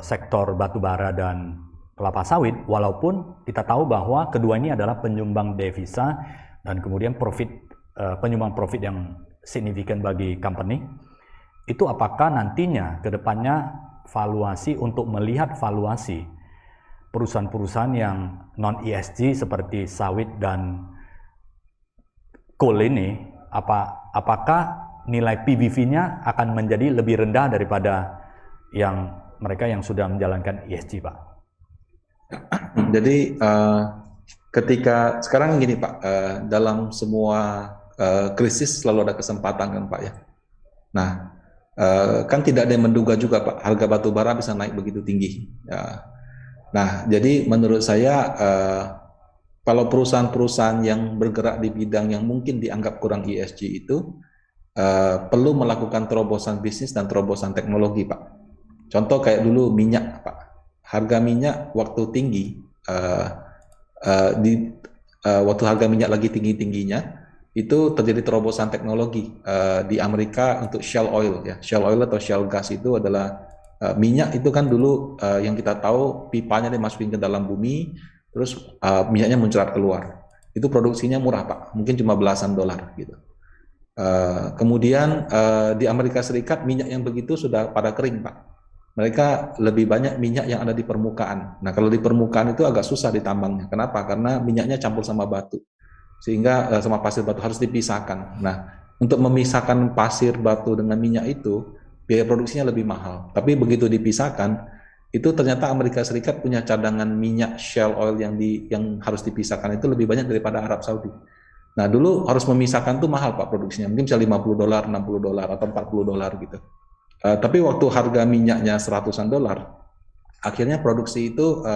sektor batubara dan kelapa sawit, walaupun kita tahu bahwa kedua ini adalah penyumbang devisa dan kemudian penyumbang profit yang signifikan bagi company. Itu apakah nantinya ke depannya valuasi untuk melihat valuasi perusahaan-perusahaan yang non ESG seperti sawit dan coal ini, apakah nilai PBV-nya akan menjadi lebih rendah daripada mereka yang sudah menjalankan ESG, Pak? Jadi ketika sekarang gini Pak, dalam semua krisis selalu ada kesempatan kan Pak ya. Nah, kan tidak ada yang menduga juga Pak, harga batu bara bisa naik begitu tinggi. Ya. Nah, jadi menurut saya kalau perusahaan-perusahaan yang bergerak di bidang yang mungkin dianggap kurang ESG itu perlu melakukan terobosan bisnis dan terobosan teknologi, Pak. Contoh kayak dulu minyak, Pak. Harga minyak waktu tinggi, waktu harga minyak lagi tinggi-tingginya, itu terjadi terobosan teknologi di Amerika untuk shale oil, ya. Shale oil atau shale gas itu adalah minyak itu kan dulu yang kita tahu pipanya dimasukin ke dalam bumi, terus minyaknya mencerat keluar. Itu produksinya murah Pak, mungkin cuma belasan dolar gitu. Kemudian di Amerika Serikat minyak yang begitu sudah pada kering Pak. Mereka lebih banyak minyak yang ada di permukaan. Nah kalau di permukaan itu agak susah ditambangnya. Kenapa? Karena minyaknya campur sama batu, sehingga sama pasir batu harus dipisahkan. Nah untuk memisahkan pasir batu dengan minyak itu biaya produksinya lebih mahal. Tapi begitu dipisahkan, itu ternyata Amerika Serikat punya cadangan minyak shale oil yang harus dipisahkan itu lebih banyak daripada Arab Saudi. Nah dulu harus memisahkan tuh mahal Pak produksinya, mungkin bisa $50, $60 atau $40 gitu. Tapi waktu harga minyaknya $100, akhirnya produksi itu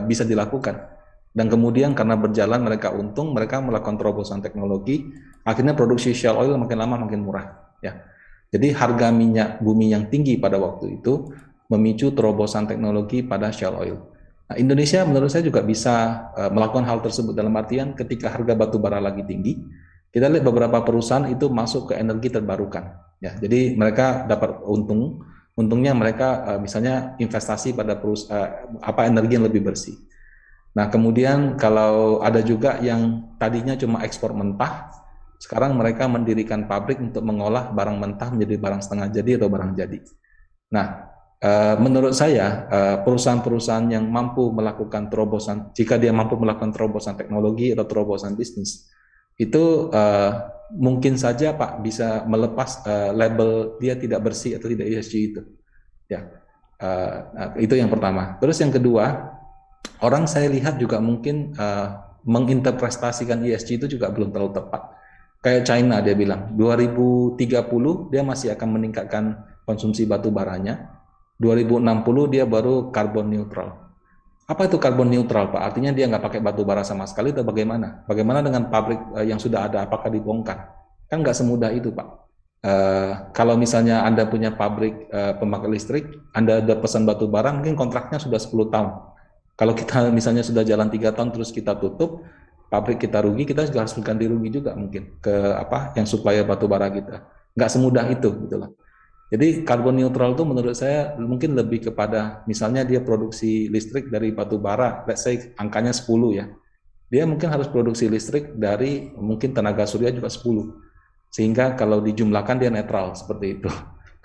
bisa dilakukan. Dan kemudian karena berjalan mereka untung, mereka melakukan terobosan teknologi, akhirnya produksi shale oil makin lama makin murah. Ya. Jadi harga minyak bumi yang tinggi pada waktu itu memicu terobosan teknologi pada shale oil. Nah, Indonesia menurut saya juga bisa melakukan hal tersebut dalam artian ketika harga batu bara lagi tinggi, kita lihat beberapa perusahaan itu masuk ke energi terbarukan. Ya, jadi mereka dapat untungnya mereka misalnya investasi pada energi yang lebih bersih. Nah, kemudian kalau ada juga yang tadinya cuma ekspor mentah, sekarang mereka mendirikan pabrik untuk mengolah barang mentah menjadi barang setengah jadi atau barang jadi. Nah, menurut saya perusahaan-perusahaan yang mampu melakukan terobosan, jika dia mampu melakukan terobosan teknologi atau terobosan bisnis, itu mungkin saja Pak bisa melepas label dia tidak bersih atau tidak ESG itu. Ya, itu yang pertama. Terus yang kedua, orang saya lihat juga mungkin menginterpretasikan ESG itu juga belum terlalu tepat. Kayak China dia bilang 2030 dia masih akan meningkatkan konsumsi batu baranya, 2060 dia baru karbon neutral. Apa itu karbon neutral Pak? Artinya dia nggak pakai batu bara sama sekali atau bagaimana? Bagaimana dengan pabrik yang sudah ada, apakah dibongkar? Kan nggak semudah itu Pak. Kalau misalnya Anda punya pabrik pembangkit listrik, Anda ada pesan batu bara, mungkin kontraknya sudah 10 tahun. Kalau kita misalnya sudah jalan 3 tahun terus kita tutup, pabrik kita rugi, kita juga harus ganti rugi juga mungkin ke yang supplier batu bara kita. Nggak semudah itu gitu lah. Jadi karbon neutral itu menurut saya mungkin lebih kepada misalnya dia produksi listrik dari batu bara, let's say angkanya 10 ya. Dia mungkin harus produksi listrik dari mungkin tenaga surya juga 10. Sehingga kalau dijumlahkan dia netral seperti itu.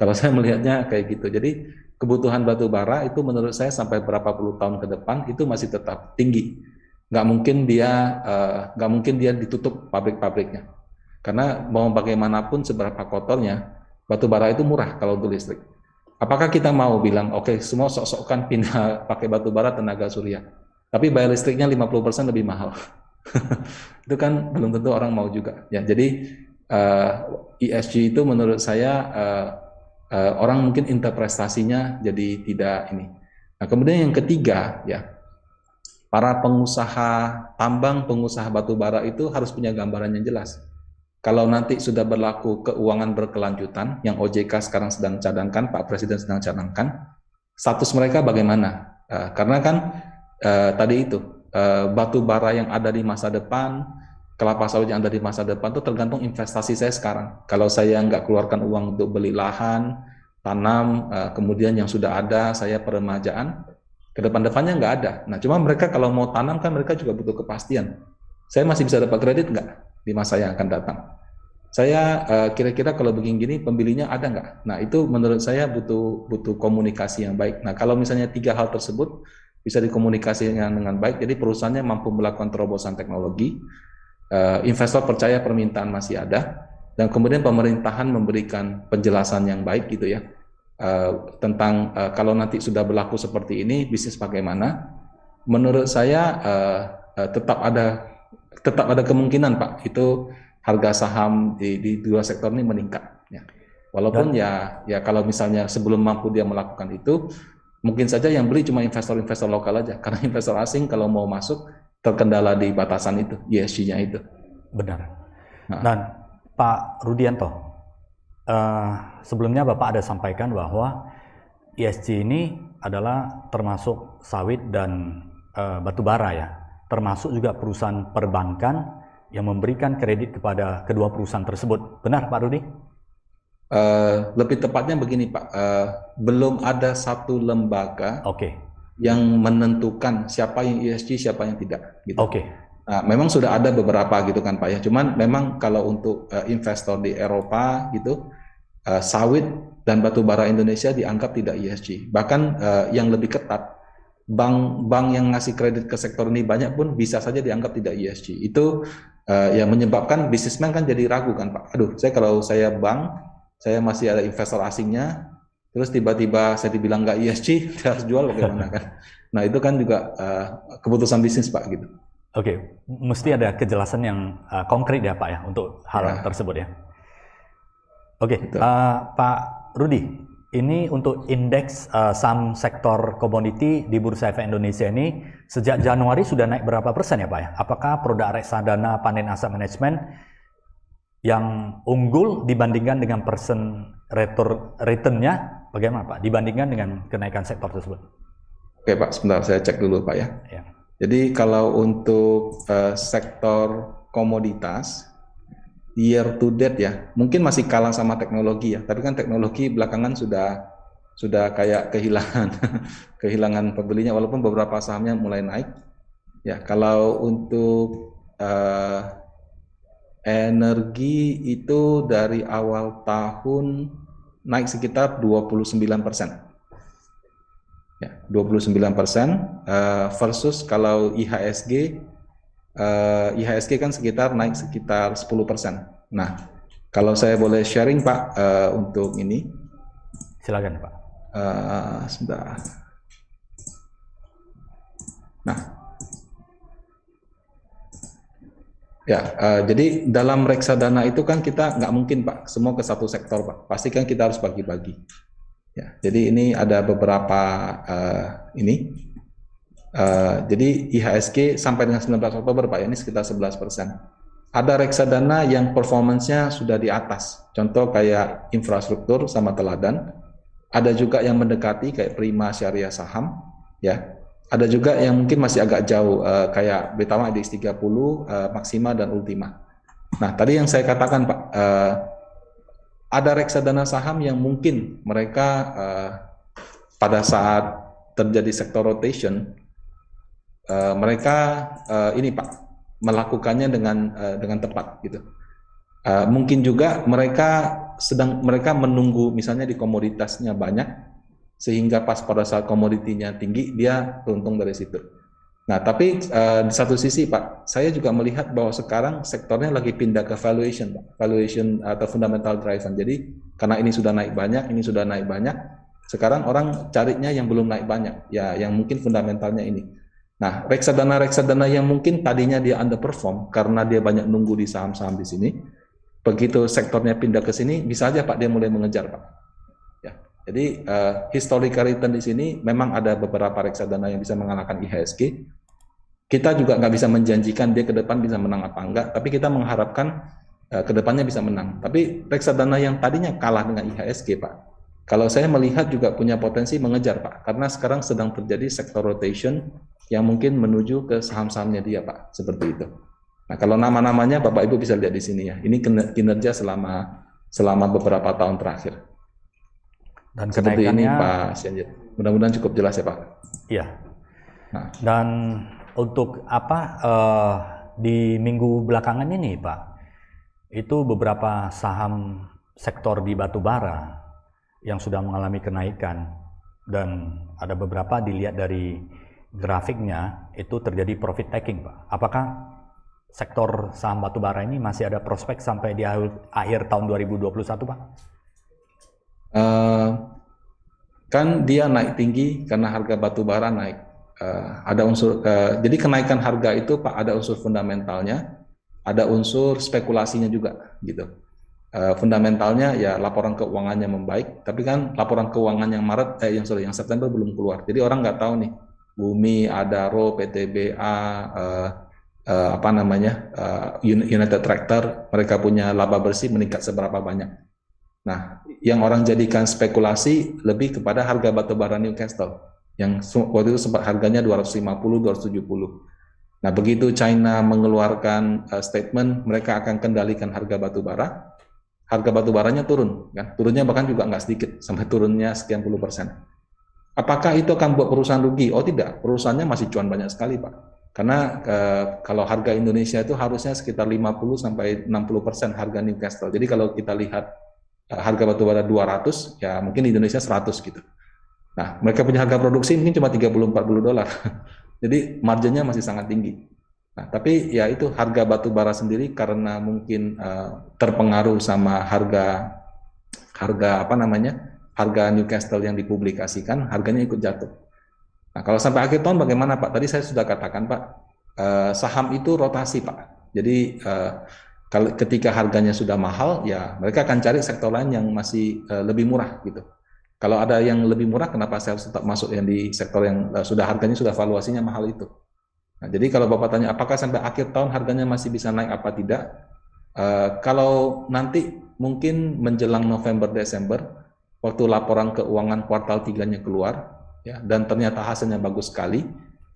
Kalau saya melihatnya kayak gitu. Jadi kebutuhan batu bara itu menurut saya sampai berapa puluh tahun ke depan itu masih tetap tinggi. Nggak mungkin dia ditutup pabrik-pabriknya. Karena mau bagaimanapun seberapa kotornya, batu bara itu murah kalau untuk listrik. Apakah kita mau bilang, oke, semua sok-sokan pindah pakai batu bara tenaga surya, tapi bayar listriknya 50% lebih mahal. Itu kan belum tentu orang mau juga. Ya, jadi eh, ESG itu menurut saya orang mungkin interpretasinya jadi tidak ini. Nah, kemudian yang ketiga ya, para pengusaha tambang, pengusaha batu bara itu harus punya gambaran yang jelas. Kalau nanti sudah berlaku keuangan berkelanjutan, yang OJK sekarang sedang cadangkan, Pak Presiden sedang cadangkan, status mereka bagaimana? Karena kan tadi itu, batu bara yang ada di masa depan, kelapa sawit yang ada di masa depan itu tergantung investasi saya sekarang. Kalau saya nggak keluarkan uang untuk beli lahan, tanam, kemudian yang sudah ada saya peremajaan, ke depan-depannya nggak ada. Nah, cuma mereka kalau mau tanam kan mereka juga butuh kepastian. Saya masih bisa dapat kredit nggak di masa yang akan datang? Saya kira-kira kalau begini pembelinya ada nggak? Nah, itu menurut saya butuh komunikasi yang baik. Nah, kalau misalnya 3 hal tersebut bisa dikomunikasikan dengan baik, jadi perusahaannya mampu melakukan terobosan teknologi, investor percaya permintaan masih ada, dan kemudian pemerintahan memberikan penjelasan yang baik gitu ya, tentang kalau nanti sudah berlaku seperti ini, bisnis bagaimana. Menurut saya tetap ada kemungkinan Pak, itu harga saham di dua sektor ini meningkat. Ya. Walaupun ya kalau misalnya sebelum mampu dia melakukan itu, mungkin saja yang beli cuma investor-investor lokal aja, karena investor asing kalau mau masuk terkendala di batasan itu, ESG-nya itu. Benar. Dan Pak Rudianto, sebelumnya Bapak ada sampaikan bahwa ESG ini adalah termasuk sawit dan batu bara ya, termasuk juga perusahaan perbankan yang memberikan kredit kepada kedua perusahaan tersebut. Benar Pak Rudi? Lebih tepatnya begini Pak, belum ada satu lembaga yang menentukan siapa yang ESG, siapa yang tidak. Gitu. Nah, memang sudah ada beberapa gitu kan Pak ya. Cuman memang kalau untuk investor di Eropa gitu, sawit dan batu bara Indonesia dianggap tidak ESG. Bahkan yang lebih ketat, bank yang ngasih kredit ke sektor ini banyak pun bisa saja dianggap tidak ESG. Itu yang menyebabkan bisnismen kan jadi ragu kan Pak. Aduh, kalau saya bank, saya masih ada investor asingnya, terus tiba-tiba saya dibilang nggak ESG, saya harus jual bagaimana kan? Nah itu kan juga keputusan bisnis Pak gitu. Mesti ada kejelasan yang konkret ya Pak ya untuk hal tersebut ya. Pak Rudi, ini untuk indeks saham sektor komoditi di Bursa Efek Indonesia ini sejak Januari sudah naik berapa persen ya Pak ya? Apakah produk reksadana panen aset manajemen yang unggul dibandingkan dengan persen return-nya bagaimana Pak? Dibandingkan dengan kenaikan sektor tersebut? Oke Pak, sebentar saya cek dulu Pak ya. Jadi kalau untuk sektor komoditas year to date ya, mungkin masih kalah sama teknologi ya. Tapi kan teknologi belakangan sudah kayak kehilangan pembelinya, walaupun beberapa sahamnya mulai naik. Ya, kalau untuk energi itu dari awal tahun naik sekitar 29%. Ya, 29% versus kalau IHSG kan naik sekitar 10%. Nah, kalau saya boleh sharing Pak untuk ini. Silakan Pak. Sebentar. Nah, ya, jadi dalam reksadana itu kan kita nggak mungkin Pak semua ke satu sektor Pak. Pasti kan kita harus bagi-bagi. Ya, jadi ini ada beberapa ini. Jadi IHSG sampai dengan 19 Oktober Pak, ini sekitar 11%. Ada reksadana yang performance-nya sudah di atas, contoh kayak infrastruktur sama teladan. Ada juga yang mendekati kayak Prima Syariah Saham, ya. Ada juga yang mungkin masih agak jauh, kayak Betama IDX 30, Maxima dan Ultima. Nah, tadi yang saya katakan Pak, ada reksadana saham yang mungkin mereka pada saat terjadi sektor rotation, mereka ini Pak melakukannya dengan tepat gitu. Mungkin juga mereka menunggu misalnya di komoditasnya banyak, sehingga pas pada saat komoditinya tinggi dia untung dari situ. Nah tapi di satu sisi Pak, saya juga melihat bahwa sekarang sektornya lagi pindah ke valuation Pak, valuation atau fundamental driven. Jadi karena ini sudah naik banyak, sekarang orang carinya yang belum naik banyak, ya yang mungkin fundamentalnya ini. Nah, reksadana yang mungkin tadinya dia underperform karena dia banyak nunggu di saham-saham di sini, begitu sektornya pindah ke sini, bisa aja Pak dia mulai mengejar Pak. Ya, jadi historical return di sini memang ada beberapa reksadana yang bisa mengalahkan IHSG. Kita juga nggak bisa menjanjikan dia ke depan bisa menang apa enggak, tapi kita mengharapkan ke depannya bisa menang. Tapi reksadana yang tadinya kalah dengan IHSG Pak, kalau saya melihat juga punya potensi mengejar Pak, karena sekarang sedang terjadi sector rotation yang mungkin menuju ke saham-sahamnya dia Pak, seperti itu. Nah, kalau nama-namanya Bapak Ibu bisa lihat di sini ya. Ini kinerja selama beberapa tahun terakhir. Dan Seperti ini kenaikannya, Pak Sianjit. Mudah-mudahan cukup jelas ya Pak. iya. Nah, Dan untuk apa di minggu belakangan ini Pak, itu beberapa saham sektor di batubara yang sudah mengalami kenaikan, dan ada beberapa dilihat dari grafiknya itu terjadi profit taking Pak. Apakah sektor saham batubara ini masih ada prospek sampai di akhir tahun 2021 Pak? Kan dia naik tinggi karena harga batubara naik. Ada unsur, jadi kenaikan harga itu Pak ada unsur fundamentalnya, ada unsur spekulasinya juga gitu. Fundamentalnya ya laporan keuangannya membaik, tapi kan laporan keuangan yang September belum keluar. Jadi orang nggak tahu nih, Bumi, Adaro, PTBA, apa namanya, United Tractor, mereka punya laba bersih meningkat seberapa banyak. Nah, yang orang jadikan spekulasi lebih kepada harga batubara Newcastle, yang waktu itu sempat harganya 250, 270. Nah, begitu China mengeluarkan statement, mereka akan kendalikan harga batubaranya turun, kan? Turunnya bahkan juga nggak sedikit, sampai turunnya sekian puluh persen. Apakah itu akan buat perusahaan rugi? Oh tidak, perusahaannya masih cuan banyak sekali Pak. Karena kalau harga Indonesia itu harusnya sekitar 50 sampai 60% harga Newcastle. Jadi kalau kita lihat harga batubara 200, ya mungkin di Indonesia 100 gitu. Nah, mereka punya harga produksi mungkin cuma 30-40 dolar. Jadi marginnya masih sangat tinggi. Nah, tapi ya itu harga batu bara sendiri karena mungkin terpengaruh sama harga apa namanya, harga Newcastle yang dipublikasikan, harganya ikut jatuh. Nah, kalau sampai akhir tahun bagaimana Pak? Tadi saya sudah katakan Pak, saham itu rotasi Pak. Jadi kalau ketika harganya sudah mahal, ya mereka akan cari sektor lain yang masih lebih murah gitu. Kalau ada yang lebih murah, kenapa saya harus tetap masuk yang di sektor yang sudah harganya sudah valuasinya mahal itu? Nah, jadi kalau Bapak tanya apakah sampai akhir tahun harganya masih bisa naik apa tidak? Kalau nanti mungkin menjelang November Desember, waktu laporan keuangan kuartal 3-nya keluar, ya, dan ternyata hasilnya bagus sekali,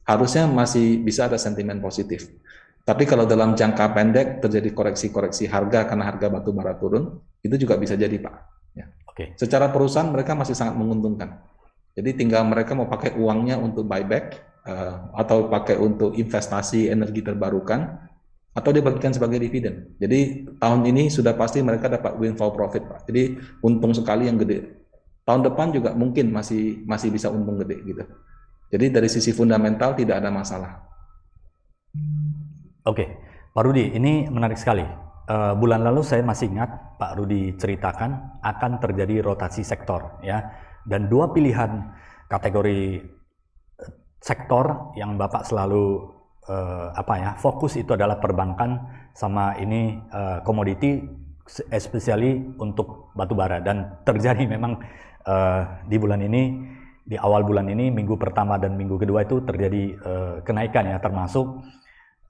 harusnya masih bisa ada sentimen positif. Tapi kalau dalam jangka pendek terjadi koreksi-koreksi harga karena harga batu bara turun, itu juga bisa jadi Pak. Ya. Oke. Secara perusahaan mereka masih sangat menguntungkan. Jadi tinggal mereka mau pakai uangnya untuk buyback, atau pakai untuk investasi energi terbarukan, atau dibagikan sebagai dividen. Jadi tahun ini sudah pasti mereka dapat windfall profit Pak. Jadi untung sekali yang gede. Tahun depan juga mungkin masih bisa untung gede gitu. Jadi dari sisi fundamental tidak ada masalah. Oke, Pak Rudi, ini menarik sekali. Bulan lalu saya masih ingat Pak Rudi ceritakan akan terjadi rotasi sektor, ya, dan dua pilihan kategori sektor yang Bapak selalu fokus itu adalah perbankan sama ini komoditi, especially untuk batubara. Dan terjadi memang di bulan ini, di awal bulan ini, minggu pertama dan minggu kedua itu terjadi kenaikan ya, termasuk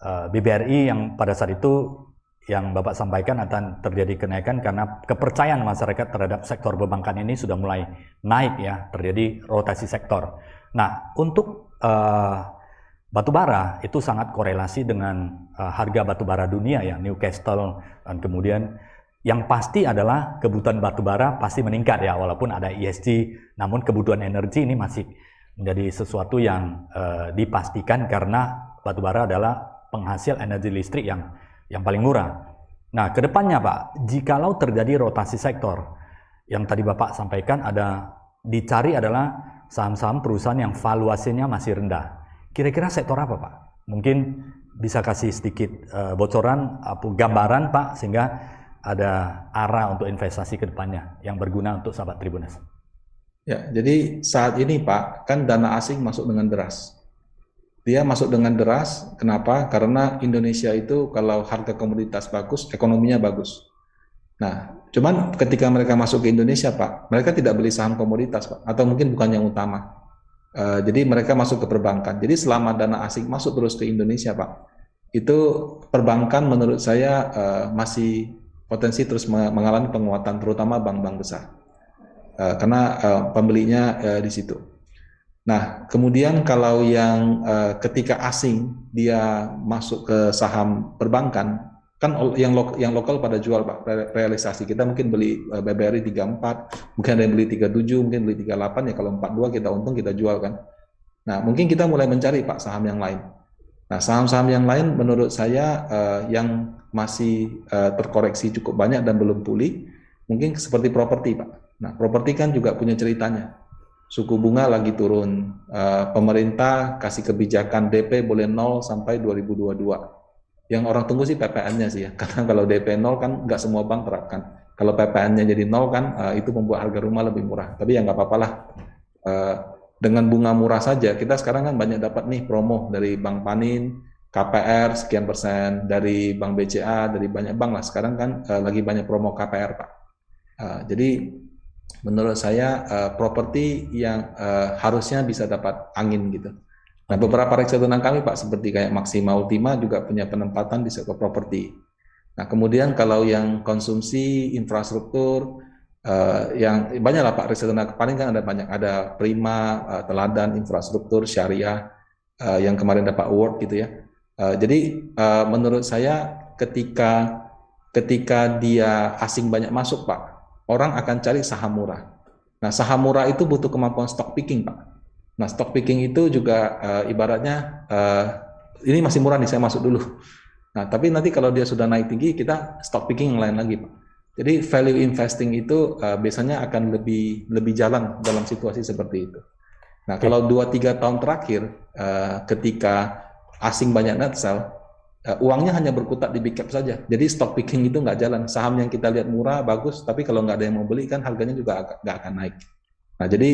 BBRI yang pada saat itu yang Bapak sampaikan akan terjadi kenaikan karena kepercayaan masyarakat terhadap sektor perbankan ini sudah mulai naik ya, terjadi rotasi sektor. Nah, untuk batubara itu sangat korelasi dengan harga batubara dunia ya, Newcastle, dan kemudian yang pasti adalah kebutuhan batubara pasti meningkat ya, walaupun ada ESG, namun kebutuhan energi ini masih menjadi sesuatu yang dipastikan karena batubara adalah penghasil energi listrik yang paling murah. Nah, kedepannya Pak, jikalau terjadi rotasi sektor yang tadi Bapak sampaikan, dicari adalah saham-saham perusahaan yang valuasinya masih rendah. Kira-kira sektor apa Pak? Mungkin bisa kasih sedikit bocoran, gambaran Pak, sehingga ada arah untuk investasi ke depannya yang berguna untuk sahabat Tribuners. Ya, jadi saat ini Pak, kan dana asing masuk dengan deras. dia masuk dengan deras. Kenapa? Karena Indonesia itu kalau harga komoditas bagus, ekonominya bagus. Nah, cuman ketika mereka masuk ke Indonesia, Pak, mereka tidak beli saham komoditas, Pak, atau mungkin bukan yang utama. Jadi mereka masuk ke perbankan. Jadi selama dana asing masuk terus ke Indonesia, Pak, itu perbankan menurut saya masih potensi terus mengalami penguatan, terutama bank-bank besar, karena pembelinya di situ. Nah, kemudian kalau yang ketika asing dia masuk ke saham perbankan, kan yang lokal pada jual, Pak, realisasi. Kita mungkin beli BBRI 34, mungkin ada yang beli 37, mungkin beli 38, ya kalau 42 kita untung kita jual kan. Nah, mungkin kita mulai mencari, Pak, saham yang lain. Nah, saham-saham yang lain menurut saya yang masih terkoreksi cukup banyak dan belum pulih, mungkin seperti properti, Pak. Nah, properti kan juga punya ceritanya. Suku bunga lagi turun, pemerintah kasih kebijakan DP boleh 0 sampai 2022. Yang orang tunggu sih PPN-nya sih ya, karena kalau DP 0 kan nggak semua bank terapkan. Kalau PPN-nya jadi 0 kan itu membuat harga rumah lebih murah. Tapi ya nggak apa-apa lah. Dengan bunga murah saja, kita sekarang kan banyak dapat nih promo dari Bank Panin, KPR sekian persen, dari Bank BCA, dari banyak bank lah. Sekarang kan lagi banyak promo KPR, Pak. Jadi menurut saya properti yang harusnya bisa dapat angin gitu. Nah, beberapa reksadana kami, Pak, seperti kayak Maxima Ultima juga punya penempatan di sektor properti. Nah, kemudian kalau yang konsumsi infrastruktur, yang banyak lah, Pak, reksadana paling kan ada banyak, ada Prima, Teladan, infrastruktur, syariah, yang kemarin dapat award gitu ya. Jadi menurut saya ketika dia asing banyak masuk, Pak, orang akan cari saham murah. Nah, saham murah itu butuh kemampuan stock picking, Pak. Nah, stock picking itu juga ibaratnya ini masih murah nih, saya masuk dulu. Nah, tapi nanti kalau dia sudah naik tinggi, kita stock picking yang lain lagi, Pak. Jadi value investing itu biasanya akan lebih jalan dalam situasi seperti itu. Nah, kalau 2-3 tahun terakhir ketika asing banyak net sell, uangnya hanya berkutat di big cap saja. Jadi stock picking itu nggak jalan. Saham yang kita lihat murah, bagus, tapi kalau nggak ada yang mau beli kan harganya juga nggak akan naik. Nah, jadi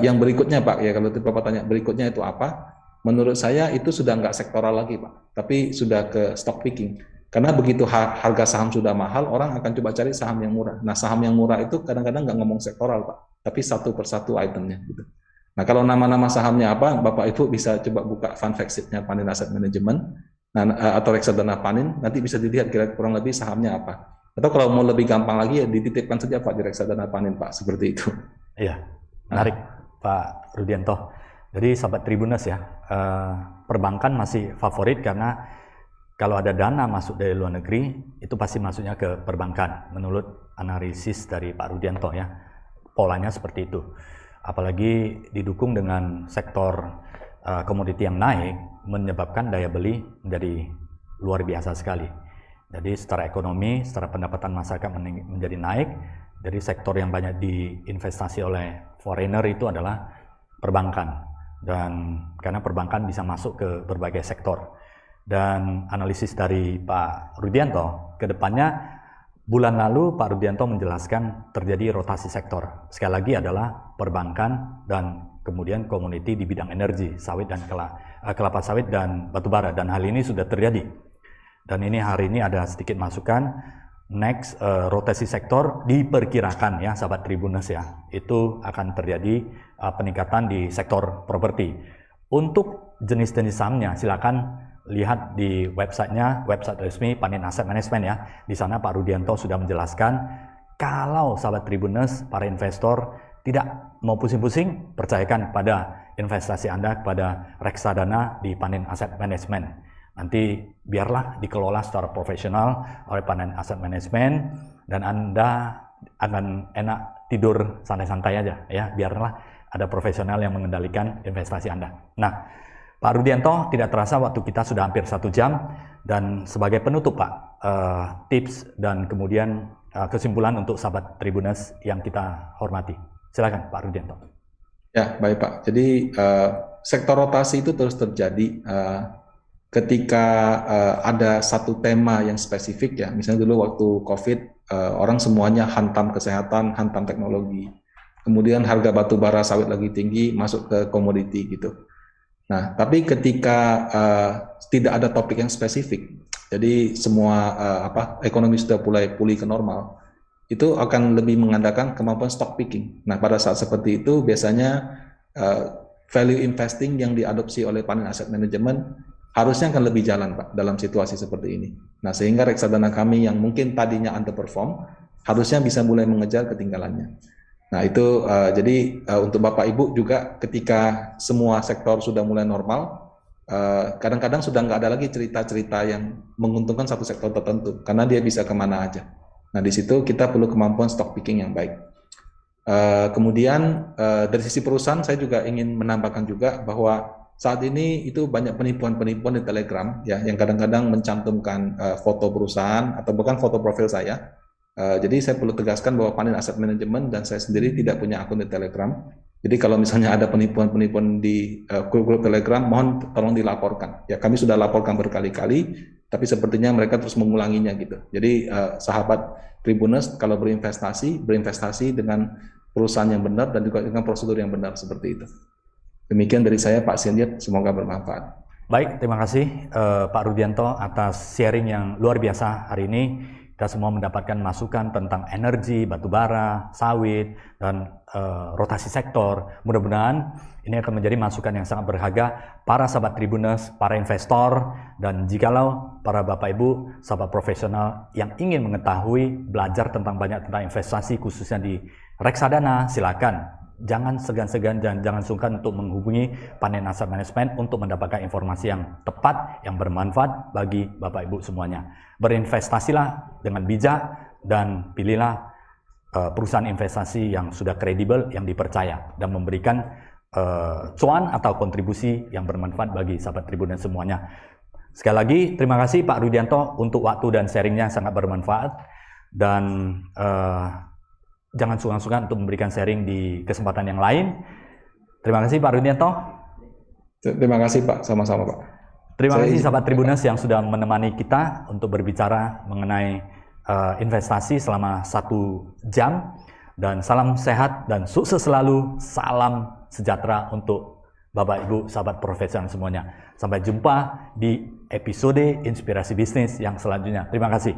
yang berikutnya, Pak, ya kalau Bapak tanya berikutnya itu apa? Menurut saya itu sudah nggak sektoral lagi, Pak, tapi sudah ke stock picking. Karena begitu harga saham sudah mahal, orang akan coba cari saham yang murah. Nah, saham yang murah itu kadang-kadang nggak ngomong sektoral, Pak, tapi satu persatu itemnya gitu. Nah, kalau nama-nama sahamnya apa, Bapak Ibu bisa coba buka fund fact sheet-nya Panin Asset Management, atau reksadana Panin, nanti bisa dilihat kira-kira kurang lebih sahamnya apa. Atau kalau mau lebih gampang lagi, ya dititipkan saja, Pak, di reksadana Panin, Pak, seperti itu. Iya, menarik, Pak Rudianto. Jadi sahabat Tribuners ya, perbankan masih favorit karena kalau ada dana masuk dari luar negeri, itu pasti masuknya ke perbankan. Menurut analisis dari Pak Rudianto ya, polanya seperti itu. Apalagi didukung dengan sektor komoditi yang naik, menyebabkan daya beli menjadi luar biasa sekali. Jadi secara ekonomi, secara pendapatan masyarakat menjadi naik. Jadi sektor yang banyak diinvestasi oleh foreigner itu adalah perbankan. Dan karena perbankan bisa masuk ke berbagai sektor. Dan analisis dari Pak Rudianto, ke depannya bulan lalu Pak Rudianto menjelaskan terjadi rotasi sektor. Sekali lagi adalah perbankan dan kemudian komoditi di bidang energi, sawit dan kelapa sawit dan batubara. Dan hal ini sudah terjadi. Dan ini hari ini ada sedikit masukan. Next rotasi sektor diperkirakan ya sahabat Tribuners ya, itu akan terjadi peningkatan di sektor properti. Untuk jenis-jenis sahamnya silakan lihat di websitenya, website resmi Panin Asset Management ya. Di sana Pak Rudianto sudah menjelaskan kalau sahabat Tribuners, para investor tidak mau pusing-pusing, percayakan pada investasi Anda kepada reksadana di Panin Asset Management. Nanti biarlah dikelola secara profesional oleh Panin Asset Management dan Anda akan enak tidur santai-santai aja ya, biarlah ada profesional yang mengendalikan investasi Anda. Nah, Pak Rudianto, tidak terasa waktu kita sudah hampir 1 jam dan sebagai penutup Pak, tips dan kemudian kesimpulan untuk sahabat Tribuners yang kita hormati. Silakan Pak Rudianto. Ya, baik Pak. Jadi sektor rotasi itu terus terjadi ketika ada satu tema yang spesifik ya, misalnya dulu waktu COVID, orang semuanya hantam kesehatan, hantam teknologi. Kemudian harga batu bara sawit lagi tinggi, masuk ke komoditi gitu. Nah, tapi ketika tidak ada topik yang spesifik, jadi semua ekonomi sudah mulai pulih ke normal, itu akan lebih mengandalkan kemampuan stock picking. Nah, pada saat seperti itu biasanya value investing yang diadopsi oleh Panin Asset Management harusnya akan lebih jalan, Pak, dalam situasi seperti ini. Nah, sehingga reksadana kami yang mungkin tadinya underperform harusnya bisa mulai mengejar ketinggalannya. Nah, itu jadi untuk Bapak Ibu juga ketika semua sektor sudah mulai normal, kadang-kadang sudah nggak ada lagi cerita-cerita yang menguntungkan satu sektor tertentu, karena dia bisa kemana aja. Nah, di situ kita perlu kemampuan stock picking yang baik. Kemudian dari sisi perusahaan saya juga ingin menambahkan juga bahwa saat ini itu banyak penipuan-penipuan di Telegram ya, yang kadang-kadang mencantumkan foto perusahaan atau bahkan foto profil saya. Jadi saya perlu tegaskan bahwa Panin Asset Management dan saya sendiri tidak punya akun di Telegram. Jadi kalau misalnya ada penipuan-penipuan di grup-grup Telegram, mohon tolong dilaporkan. Ya, kami sudah laporkan berkali-kali, tapi sepertinya mereka terus mengulanginya gitu. Jadi sahabat Tribuners kalau berinvestasi dengan perusahaan yang benar dan juga dengan prosedur yang benar seperti itu. Demikian dari saya, Pak Sindiat, semoga bermanfaat. Baik, terima kasih Pak Rudianto atas sharing yang luar biasa hari ini. Kita semua mendapatkan masukan tentang energi, batubara, sawit, dan rotasi sektor. Mudah-mudahan ini akan menjadi masukan yang sangat berharga para sahabat Tribuners, para investor, dan jikalau para Bapak Ibu, sahabat profesional yang ingin mengetahui, belajar banyak tentang investasi khususnya di reksadana, silakan. Jangan segan-segan dan jangan sungkan untuk menghubungi Panin Asset Management untuk mendapatkan informasi yang tepat, yang bermanfaat bagi Bapak Ibu semuanya. Berinvestasilah dengan bijak dan pilihlah perusahaan investasi yang sudah kredibel, yang dipercaya dan memberikan cuan atau kontribusi yang bermanfaat bagi sahabat Tribun dan semuanya. Sekali lagi terima kasih Pak Rudianto untuk waktu dan sharingnya sangat bermanfaat, dan jangan sungkan-sungkan untuk memberikan sharing di kesempatan yang lain. Terima kasih Pak Rudianto. Terima kasih Pak, sama-sama Pak. Terima kasih sahabat Tribuners yang sudah menemani kita untuk berbicara mengenai investasi selama 1 jam. Dan salam sehat dan sukses selalu, salam sejahtera untuk Bapak Ibu sahabat profesional semuanya. Sampai jumpa di episode Inspirasi Bisnis yang selanjutnya. Terima kasih.